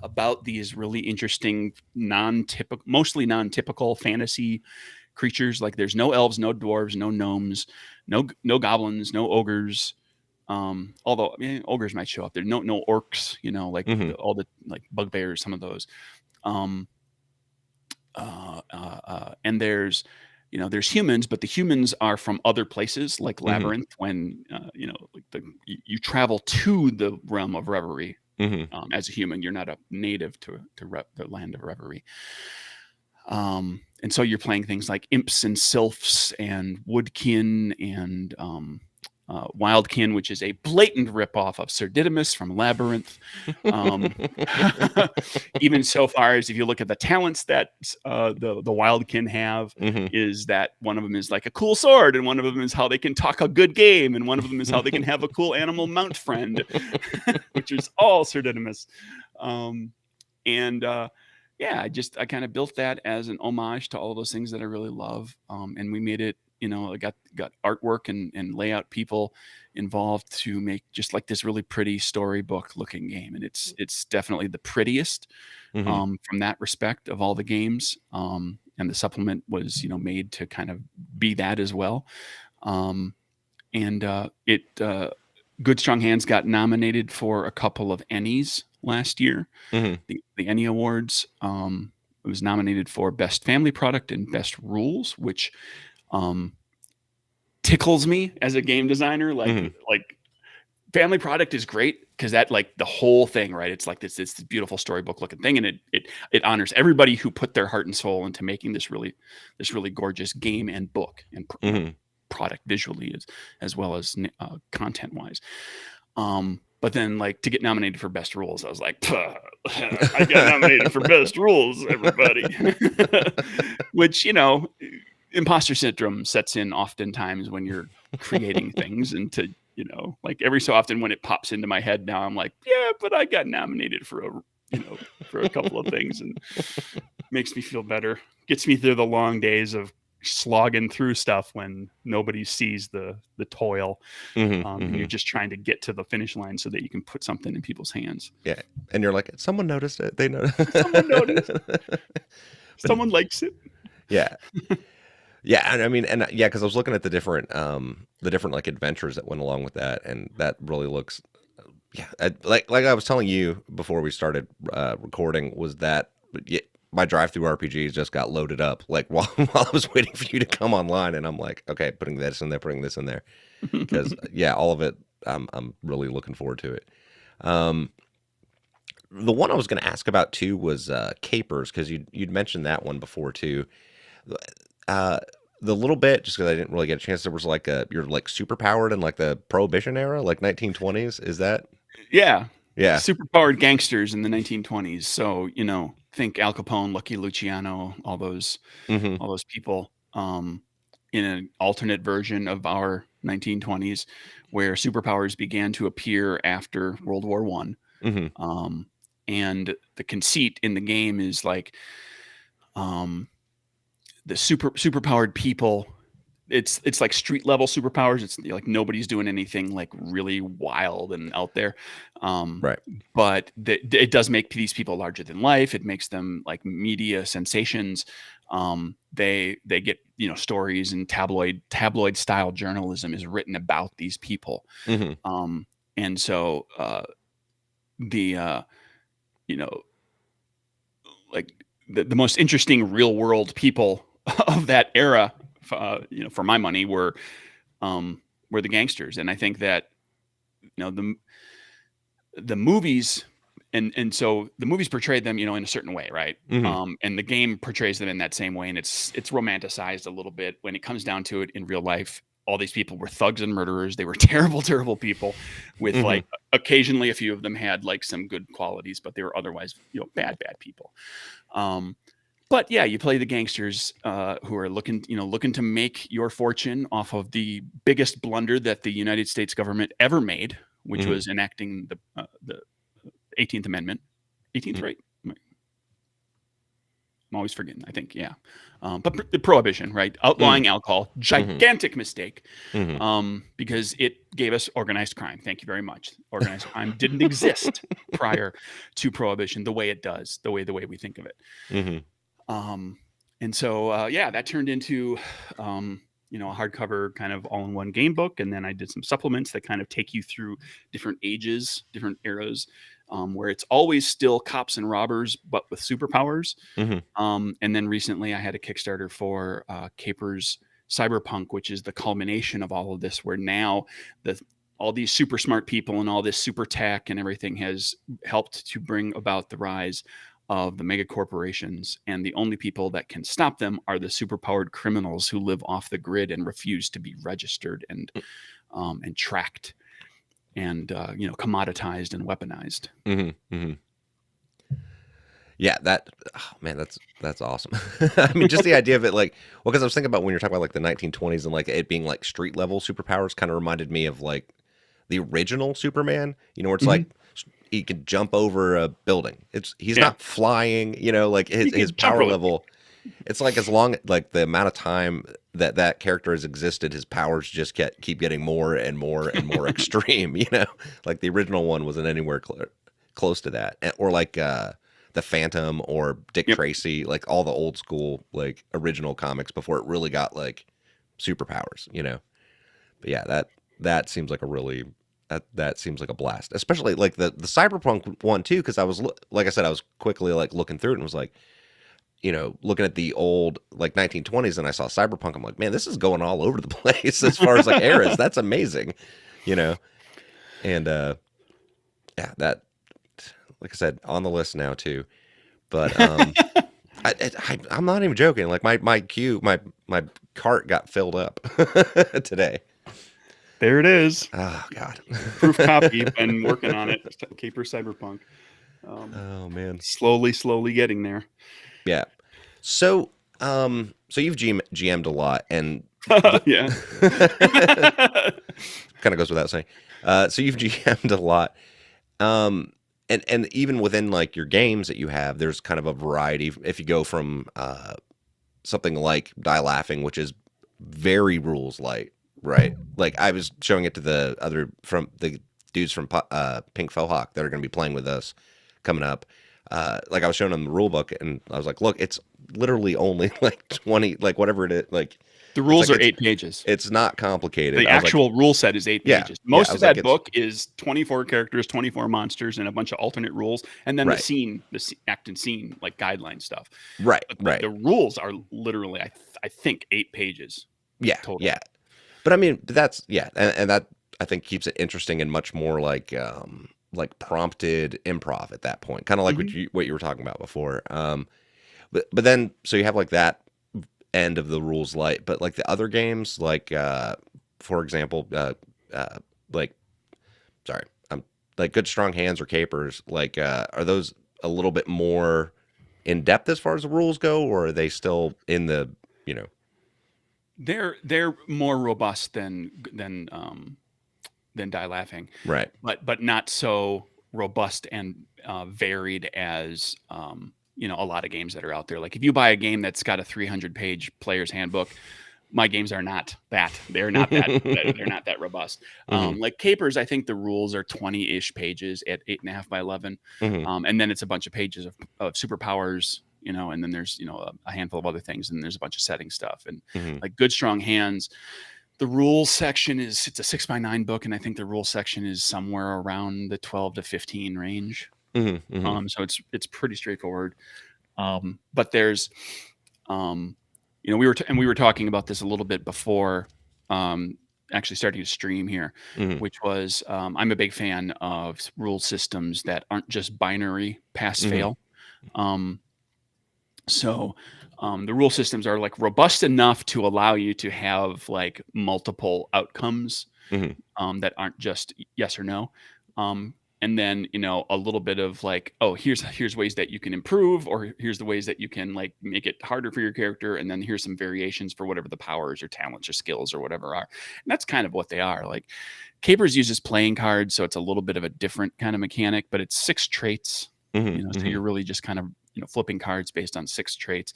about these really interesting, mostly non-typical fantasy creatures. Like there's no elves, no dwarves, no gnomes, no goblins, no ogres. Although ogres might show up there. No orcs. Like Hmm. all the like bugbears, some of those. Um, and there's humans, but the humans are from other places, like Hmm. Labyrinth. When like you travel to the realm of Reverie Hmm. as a human, you're not a native to the land of Reverie. And so you're playing things like imps and sylphs and woodkin and Wildkin, which is a blatant ripoff of Sir Didymus from Labyrinth. Um, even so far as if you look at the talents that the Wildkin have, Hmm. is that one of them is like a cool sword, and one of them is how they can talk a good game, and one of them is how they can have a cool animal mount friend, which is all Sir Didymus. And yeah, I kind of built that as an homage to all of those things that I really love. And we made it, I got artwork and layout people involved to make just like this really pretty storybook looking game. And it's definitely the prettiest Hmm. from that respect of all the games. And the supplement was, made to kind of be that as well. And Good Strong Hands got nominated for a couple of Ennies last year, Hmm. the Ennie Awards. It was nominated for Best Family Product and Best Rules, which tickles me as a game designer. Hmm. Like Family Product is great because that, like, the whole thing, right? It's like this beautiful storybook looking thing, and it honors everybody who put their heart and soul into making this really gorgeous game and book and Hmm. product visually as well as content wise. But then, like, to get nominated for Best Rules, I was like, I got nominated for Best Rules, everybody. Which, imposter syndrome sets in oftentimes when you're creating things, and to, like every so often when it pops into my head now, I'm like, yeah, but I got nominated for a couple of things, and makes me feel better. Gets me through the long days of slogging through stuff when nobody sees the toil, Hmm. and Hmm. you're just trying to get to the finish line so that you can put something in people's hands. Yeah, and you're like, someone noticed it. They noticed. Someone noticed. But Someone likes it. yeah, yeah, and I mean, and yeah, because I was looking at the different like adventures that went along with that, and that really looks, yeah, like I was telling you before we started recording, was that yeah, my drive through RPGs just got loaded up like while I was waiting for you to come online, and I'm like, okay, putting this in there, putting this in there, because yeah, all of it, I'm really looking forward to it. Um, the one I was going to ask about too was Capers, because you'd mentioned that one before too. Uh, the little bit, just because I didn't really get a chance, there was like you're like super powered in like the Prohibition era, like 1920s. Is that? Yeah. Yeah. superpowered gangsters in the 1920s. So, think Al Capone, Lucky Luciano, all those Hmm. people, in an alternate version of our 1920s, where superpowers began to appear after World War One. Hmm. And the conceit in the game is like, um, the superpowered people. It's like street level superpowers. It's like nobody's doing anything like really wild and out there, um, Right. but it does make these people larger than life. It makes them like media sensations. They get stories, and tabloid style journalism is written about these people. Hmm. And so the like the most interesting real world people of that era, for my money, were the gangsters. And I think that the movies, and so the movies portrayed them in a certain way, right? Hmm. And the game portrays them in that same way, and it's romanticized a little bit. When it comes down to it, in real life, all these people were thugs and murderers. They were terrible people, with Hmm. like occasionally a few of them had like some good qualities, but they were otherwise bad people. But yeah, you play the gangsters, who are looking to make your fortune off of the biggest blunder that the United States government ever made, which Hmm. was enacting the 18th Amendment. 18th, right? I'm always forgetting. I think, yeah. But the prohibition, right? Outlawing alcohol, gigantic mistake, Hmm. because it gave us organized crime. Thank you very much. Organized crime didn't exist prior to prohibition the way it does, the way we think of it. Hmm. And so, yeah, that turned into, a hardcover kind of all-in-one game book. And then I did some supplements that kind of take you through different ages, different eras, where it's always still cops and robbers, but with superpowers. Hmm. And then recently I had a Kickstarter for Caper's Cyberpunk, which is the culmination of all of this, where now all these super smart people and all this super tech and everything has helped to bring about the rise of the mega corporations, and the only people that can stop them are the superpowered criminals who live off the grid and refuse to be registered and tracked and commoditized and weaponized. Hmm. Hmm. Yeah, man, that's awesome. I mean, just the idea of it, like, well, because I was thinking about when you're talking about like the 1920s and like it being like street level superpowers, kind of reminded me of like the original Superman. Where it's like he could jump over a building. He's Yeah. not flying. Like He his can jump power really level. It's like as long like the amount of time that character has existed, his powers just keep getting more and more and more extreme. Like the original one wasn't anywhere close to that, or like the Phantom or Dick Yep. Tracy, like all the old school like original comics before it really got like superpowers. But yeah, that seems like a really that seems like a blast, especially like the Cyberpunk one too, because like I said, I was quickly like looking through it and was like, looking at the old like 1920s, and I saw Cyberpunk. I'm like, man, this is going all over the place as far as like eras. That's amazing, and yeah, that, like I said, on the list now too. But I'm not even joking. Like my cart got filled up today. There it is. Oh God. Proof copy. Been working on it. Caper Cyberpunk. Oh man. Slowly getting there. Yeah. So you've GM'd a lot, and Yeah. kind of goes without saying. So you've GM'd a lot. And even within like your games that you have, there's kind of a variety. If you go from something like Die Laughing, which is very rules light, right? Like I was showing it to the dudes from Pink Fohawk that are going to be playing with us coming up. Like I was showing them the rule book, and I was like, look, it's literally only like 20, like whatever it is, like. The rules like are 8 pages. It's not complicated. The actual rule set is 8 Yeah, pages. yeah, Most I of was like, that book is 24 characters, 24 monsters, and a bunch of alternate rules, and then Right. the act and scene, like guideline stuff. Right, But right. the rules are literally, I think, 8 pages. Yeah, total. yeah. But I mean, that's and that I think keeps it interesting and much more like prompted improv at that point, kind of like what you were talking about before. But then so you have like that end of the rules light, but like the other games, like for example, like sorry, I'm like Good Strong Hands or Capers, like are those a little bit more in depth as far as the rules go, or are they still in the, you know? They're more robust than Die Laughing, Right. but not so robust and varied as a lot of games that are out there. Like if you buy a game that's got a 300-page player's handbook, my games are not that. They're not that. They're not that robust. Like Capers, I think the rules are 20-ish pages at 8.5 by 11, and then it's a bunch of pages of superpowers. And then there's a handful of other things, and there's a bunch of setting stuff. And like Good Strong Hands, the rules section it's a 6x9 book, and I think the rules section is somewhere around the 12 to 15 range. So it's pretty straightforward. But there's we were talking about this a little bit before actually starting to stream here, which was I'm a big fan of rule systems that aren't just binary pass fail. So the rule systems are like robust enough to allow you to have like multiple outcomes that aren't just yes or no. And then, a little bit of like, oh, here's ways that you can improve, or here's the ways that you can like make it harder for your character. And then here's some variations for whatever the powers or talents or skills or whatever are. And that's kind of what they are. Like Capers uses playing cards. So it's a little bit of a different kind of mechanic, but it's 6 traits, so you're really just kind of, flipping cards based on 6 traits.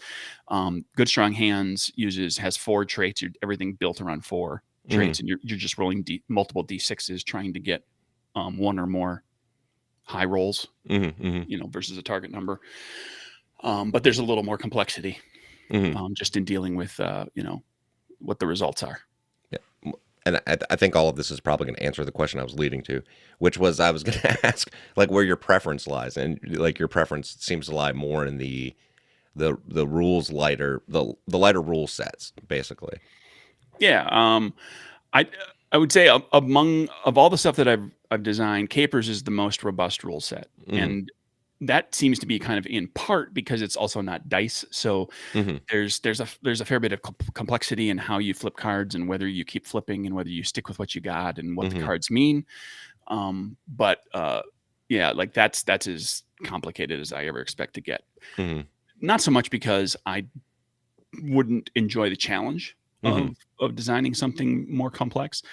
Good Strong Hands has 4 traits. Everything built around 4 traits, and you're just rolling multiple D6s trying to get one or more high rolls, versus a target number. But there's a little more complexity just in dealing with, what the results are. Yeah. And I think all of this is probably going to answer the question I was leading to, which was I was going to ask like where your preference lies, and like your preference seems to lie more in the rules lighter, the lighter rule sets, basically. Yeah. I would say of all the stuff that I've designed, Capers is the most robust rule set, and that seems to be kind of in part because it's also not dice. So there's a fair bit of complexity in how you flip cards and whether you keep flipping and whether you stick with what you got and what the cards mean. But like that's as complicated as I ever expect to get. Not so much because I wouldn't enjoy the challenge of designing something more complex.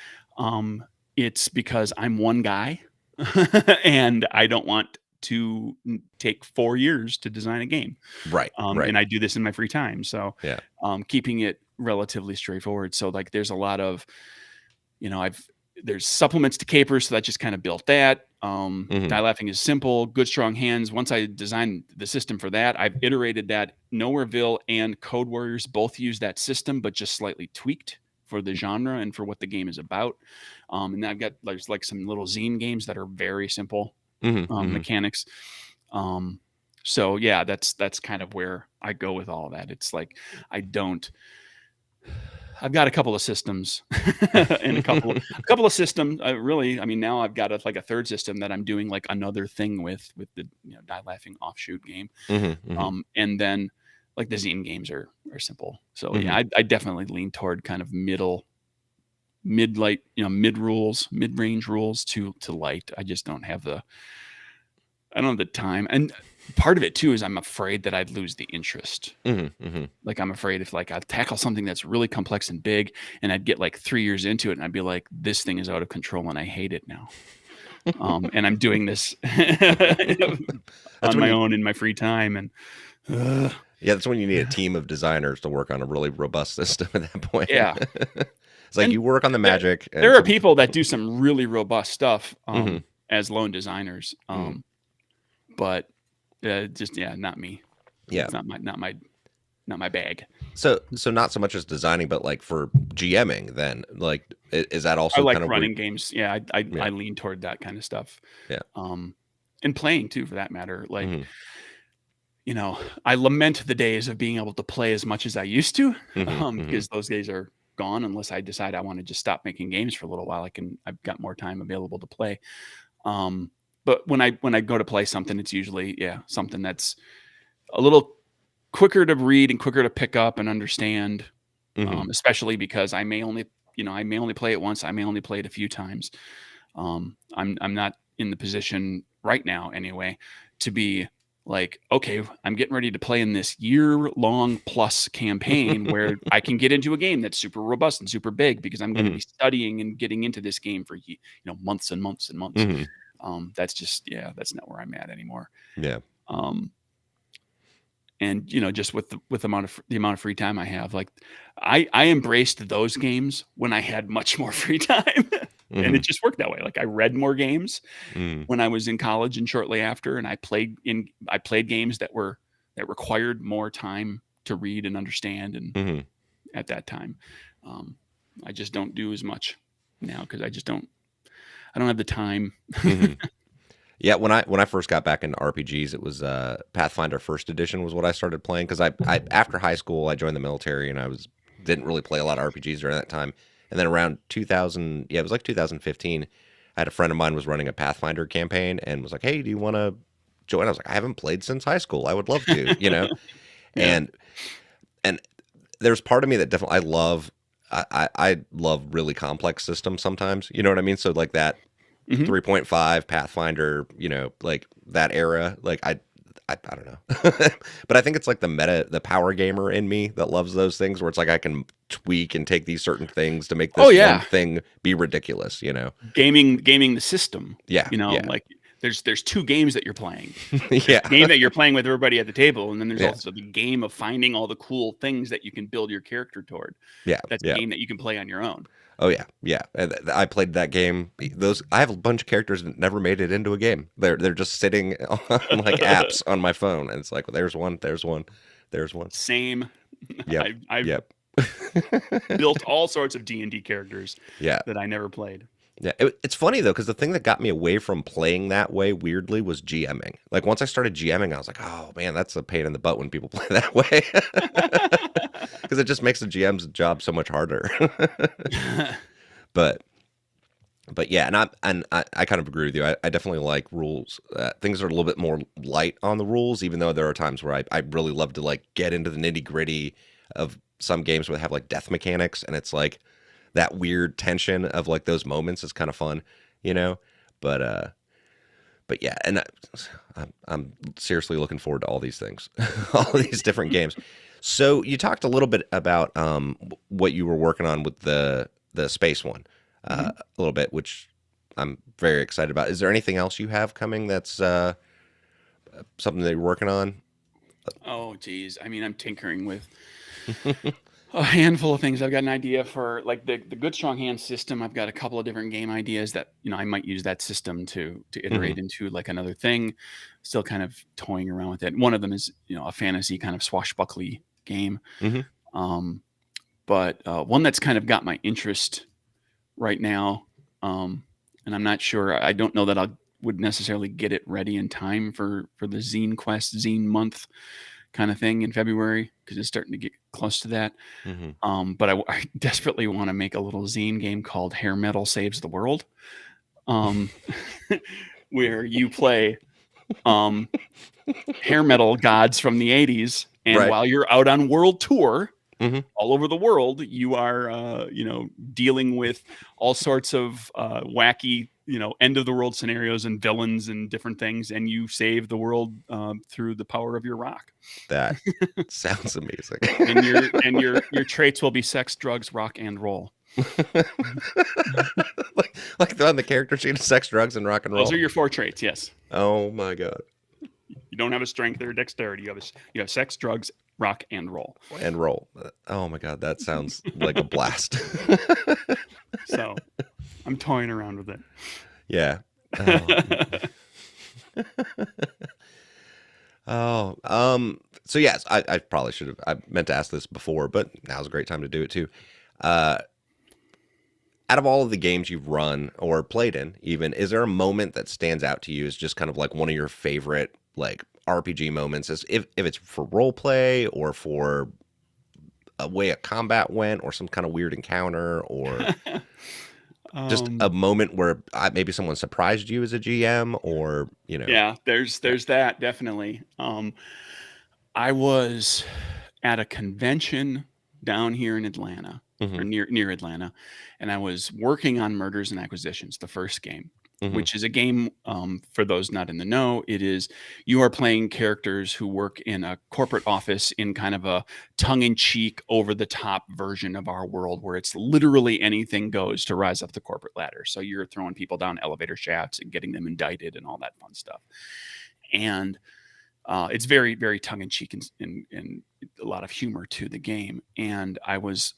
It's because I'm one guy and I don't want to take 4 years to design a game. Right. And I do this in my free time. So yeah. Keeping it relatively straightforward. So like there's a lot of, there's supplements to Capers, so that just kind of built that. Die Laughing is simple. Good Strong Hands, once I designed the system for that, I've iterated that. Nowhereville and Code Warriors both use that system, but just slightly tweaked for the genre and for what the game is about. And I've got there's like some little zine games that are very simple mechanics. So yeah, that's kind of where I go with all of that. It's like I've got a couple of systems and a couple of systems. Now I've got a third system that I'm doing like another thing with the Die Laughing offshoot game. And then like the zine games are simple. So yeah, I definitely lean toward kind of mid-range rules to light. I just don't have the time. And part of it too is I'm afraid that I'd lose the interest. Like I'm afraid if like I'd tackle something that's really complex and big and I'd get like 3 years into it and I'd be like, this thing is out of control and I hate it now. And I'm doing this on my own in my free time. And yeah, that's when you need a team of designers to work on a really robust system at that point. Yeah. It's like you work on the magic. There are people that do some really robust stuff as lone designers. But not me. Yeah, it's not my bag. So not so much as designing, but like for GMing, then like is that also I like kind of running games? Yeah, I lean toward that kind of stuff. Yeah, and playing too, for that matter. Like I lament the days of being able to play as much as I used to, because those days are gone unless I decide I want to just stop making games for a little while. I've got more time available to play. But when I go to play something, it's usually something that's a little quicker to read and quicker to pick up and understand. Especially because I may only play it once. I may only play it a few times. I'm not in the position right now anyway to be like, okay, I'm getting ready to play in this year-long plus campaign where I can get into a game that's super robust and super big because I'm going to be studying and getting into this game for months and months and months. That's just that's not where I'm at anymore. Yeah. And just with the amount of free time I have, like I embraced those games when I had much more free time. And it just worked that way. Like I read more games when I was in college and shortly after, and I played games that required more time to read and understand. And at that time, I just don't do as much now because I don't have the time. Yeah, when I first got back into RPGs, it was Pathfinder First Edition was what I started playing because I after high school I joined the military and didn't really play a lot of RPGs during that time. And then around 2000, it was like 2015, I had a friend of mine was running a Pathfinder campaign and was like, "Hey, do you want to join?" I was like, "I haven't played since high school. I would love to," Yeah. And there's part of me that definitely I love really complex systems sometimes. You know what I mean? So like that 3.5 Pathfinder, like that era, like I don't know. But I think it's like the power gamer in me that loves those things where it's like I can tweak and take these certain things to make this one thing be ridiculous, Gaming the system. Yeah. Like there's two games that you're playing. Yeah. The game that you're playing with everybody at the table, and then there's also the game of finding all the cool things that you can build your character toward. Yeah. That's a game that you can play on your own. Oh yeah, yeah. I played that game. I have a bunch of characters that never made it into a game. They're just sitting on like apps on my phone, and it's like, well, there's one. Same. Yep. I've built all sorts of D&D characters. That I never played. Yeah, it's funny though because the thing that got me away from playing that way weirdly was GMing. Like once I started GMing, I was like, oh man, that's a pain in the butt when people play that way because it just makes the GM's job so much harder. But yeah, and I kind of agree with you. I definitely like rules. Things are a little bit more light on the rules, even though there are times where I really love to like get into the nitty gritty of some games where they have like death mechanics, and it's like that weird tension of like those moments is kind of fun, But yeah, and I'm seriously looking forward to all these things, all these different games. So you talked a little bit about what you were working on with the space one, a little bit, which I'm very excited about. Is there anything else you have coming that's something that you're working on? Oh, geez. I mean, I'm tinkering with a handful of things. I've got an idea for like the Good Strong Hand system. I've got a couple of different game ideas that I might use that system to iterate into like another thing. Still kind of toying around with it. One of them is a fantasy kind of swashbuckly game, but one that's kind of got my interest right now, and I'm not sure. I don't know that I would necessarily get it ready in time for the Zine Quest Zine month kind of thing in February because it's starting to get close to that. But I desperately want to make a little zine game called Hair Metal Saves the World, where you play hair metal gods from the 80s, and while you're out on world tour all over the world, you are dealing with all sorts of wacky end of the world scenarios and villains and different things, and you save the world through the power of your rock. That sounds amazing. and your traits will be sex, drugs, rock, and roll. like on the character sheet, sex, drugs, and rock and roll. Those are your 4 traits. Yes. Oh my god. You don't have a strength or a dexterity. You have sex, drugs, rock, and roll. And roll. Oh my god, that sounds like a blast. So I'm toying around with it. Yeah. So yes, I probably should have. I meant to ask this before, but now's a great time to do it too. Out of all of the games you've run or played in, even, is there a moment that stands out to you as just kind of like one of your favorite like RPG moments? As if it's for role play or for a way a combat went or some kind of weird encounter or just a moment where maybe someone surprised you as a GM or, Yeah, there's that definitely. I was at a convention down here in Atlanta or near Atlanta, and I was working on Murders and Acquisitions, the first game. which is a game, for those not in the know, you are playing characters who work in a corporate office in kind of a tongue-in-cheek, over-the-top version of our world where it's literally anything goes to rise up the corporate ladder. So you're throwing people down elevator shafts and getting them indicted and all that fun stuff. And it's very, very tongue-in-cheek and a lot of humor to the game. And I was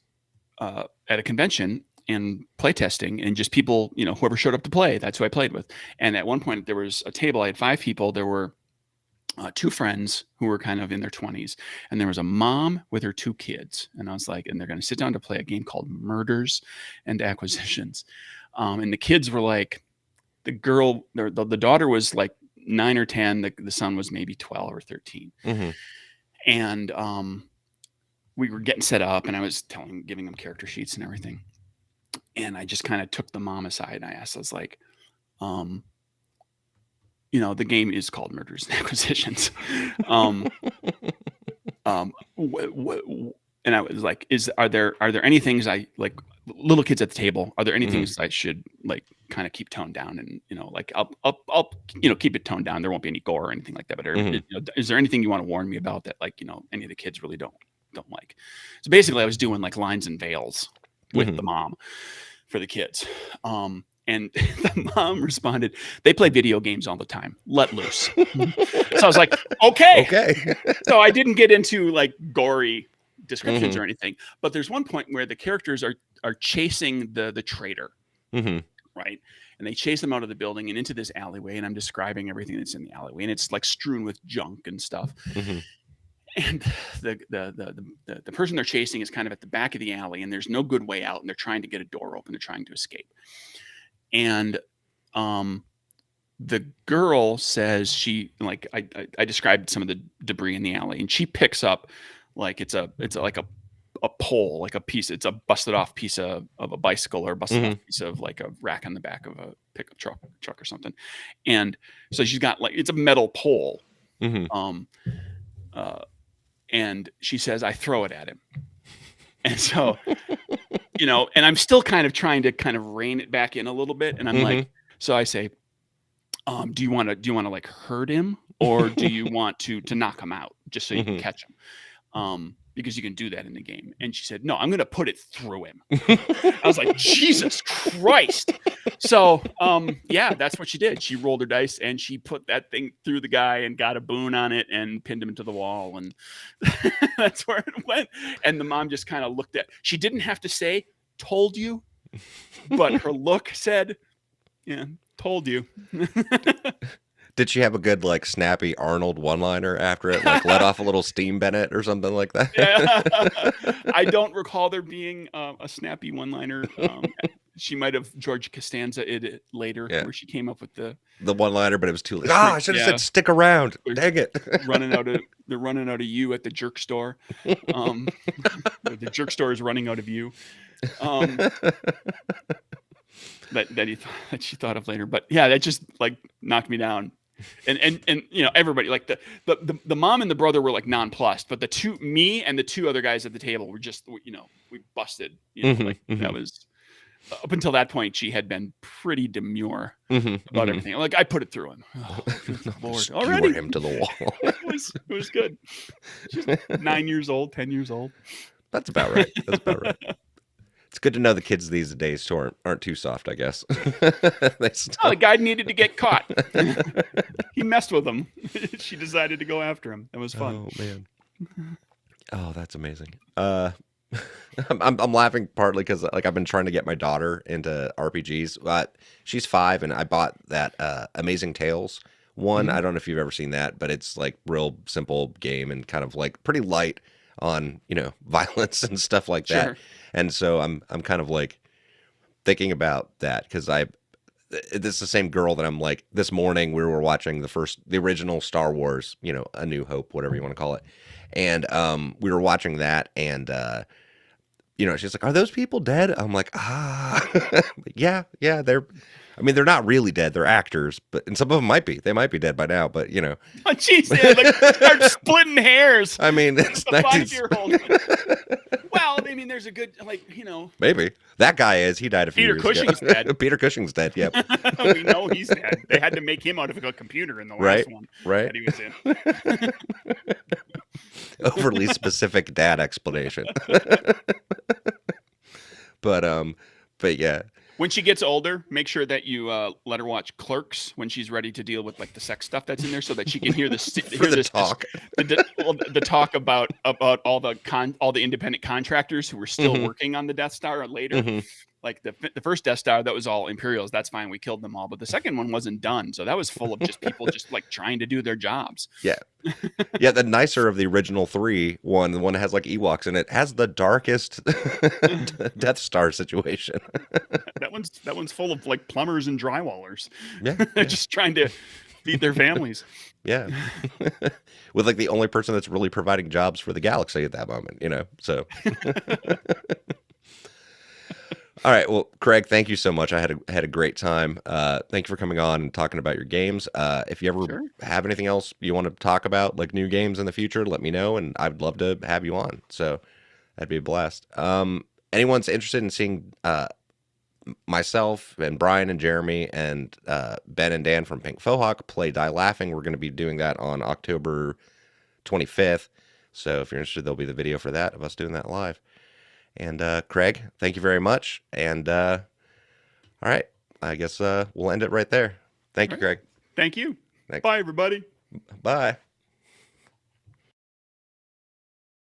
at a convention and playtesting, and just people, whoever showed up to play, that's who I played with. And at one point there was a table, I had 5 people. There were 2 friends who were kind of in their 20s, and there was a mom with her 2 kids. And I was like, and they're going to sit down to play a game called Murders and Acquisitions. And the kids were like, the daughter was like 9 or 10. The son was maybe 12 or 13. And we were getting set up, and I was giving them character sheets and everything. And I just kind of took the mom aside and I asked, I was like, the game is called Murders and Acquisitions. And I was like, are there any things I like, little kids at the table? Are there any things I should like kind of keep toned down? And, like I'll keep it toned down. There won't be any gore or anything like that. But is there anything you want to warn me about that, like, any of the kids really don't like? So basically I was doing like lines and veils with the mom for the kids. And the mom responded, they play video games all the time. Let loose. So I was like, okay. So I didn't get into like gory descriptions or anything, but there's one point where the characters are chasing the traitor, right? And they chase them out of the building and into this alleyway. And I'm describing everything that's in the alleyway, and it's like strewn with junk and stuff. And the person they're chasing is kind of at the back of the alley, and there's no good way out, and they're trying to get a door open. They're trying to escape. And the girl says I described some of the debris in the alley, and she picks up like it's like a pole, like a piece. It's a busted off piece of a bicycle, or a busted off piece of like a rack on the back of a pickup truck or something. And so she's got like, it's a metal pole. And she says, I throw it at him. And so, and I'm still kind of trying to rein it back in a little bit. And I'm like, so I say, do you want to like hurt him, or do you want to knock him out just so you can catch him? Because you can do that in the game. And she said, no, I'm going to put it through him. I was like, Jesus Christ. So, yeah, that's what she did. She rolled her dice and she put that thing through the guy and got a boon on it and pinned him into the wall. And that's where it went. And the mom just kind of looked at, she didn't have to say, told you, but her look said, yeah, told you. Did she have a good, like, snappy Arnold one-liner after it? Like, let off a little steam Bennett or something like that? Yeah. I don't recall there being a snappy one-liner. She might have George Costanza it later, where she came up with the one-liner, but it was too late. I should have said stick around. Dang it. They're running out of you at the jerk store. The jerk store is running out of you. That she thought of later. But yeah, that just like knocked me down. And everybody, like the mom and the brother were like nonplussed, but me and the 2 other guys at the table were just, we busted, that was, up until that point, she had been pretty demure about everything. Like, I put it through him. Oh, Lord. Skewer him to the wall. It was good. She's 9 years old, 10 years old. That's about right. It's good to know the kids these days aren't too soft, I guess. The guy needed to get caught. He messed with him. She decided to go after him. It was fun. Oh, man. Oh, that's amazing. I'm laughing partly because like I've been trying to get my daughter into RPGs. She's 5, and I bought that Amazing Tales one. I don't know if you've ever seen that, but it's like real simple game and kind of like pretty light on violence and stuff like that. Sure. And so I'm kind of like thinking about that because this is the same girl that I'm like, this morning we were watching the original Star Wars, A New Hope, whatever you want to call it. And we were watching that, and she's like, are those people dead? I'm like, yeah, they're not really dead. They're actors, and some of them might be. They might be dead by now, but Oh, jeez, they start splitting hairs. I mean, it's a 5-year-old. Well, mean, there's a good, like, you know, Maybe that guy is. He died a few Peter years Cushing's ago. dead. Peter Cushing's dead. Yep. We know he's dead. They had to make him out of a computer in the last one Right. that he was in. Overly specific dad explanation. But yeah. When she gets older, make sure that you let her watch Clerks when she's ready to deal with like the sex stuff that's in there, so that she can hear the talk. the talk about all the independent contractors who were still working on the Death Star later. Like the first Death Star, that was all Imperials. That's fine. We killed them all. But the second one wasn't done. So that was full of just people just like trying to do their jobs. Yeah. Yeah. The nicer of the original 3 one, the one that has like Ewoks in it, has the darkest Death Star situation. That one's full of like plumbers and drywallers. Yeah. Just trying to feed their families. Yeah. With like the only person that's really providing jobs for the galaxy at that moment, you know? So. All right. Well, Craig, thank you so much. I had a great time. Thank you for coming on and talking about your games. If you ever have anything else you want to talk about, like new games in the future, let me know, and I'd love to have you on. So that'd be a blast. Anyone's interested in seeing myself and Brian and Jeremy and Ben and Dan from Pink Fohawk play Die Laughing, we're going to be doing that on October 25th. So if you're interested, there'll be the video for that of us doing that live. And Craig, thank you very much. And all right, I guess we'll end it right there. Thank you, Craig. Thank you. Thanks. Bye, everybody. Bye.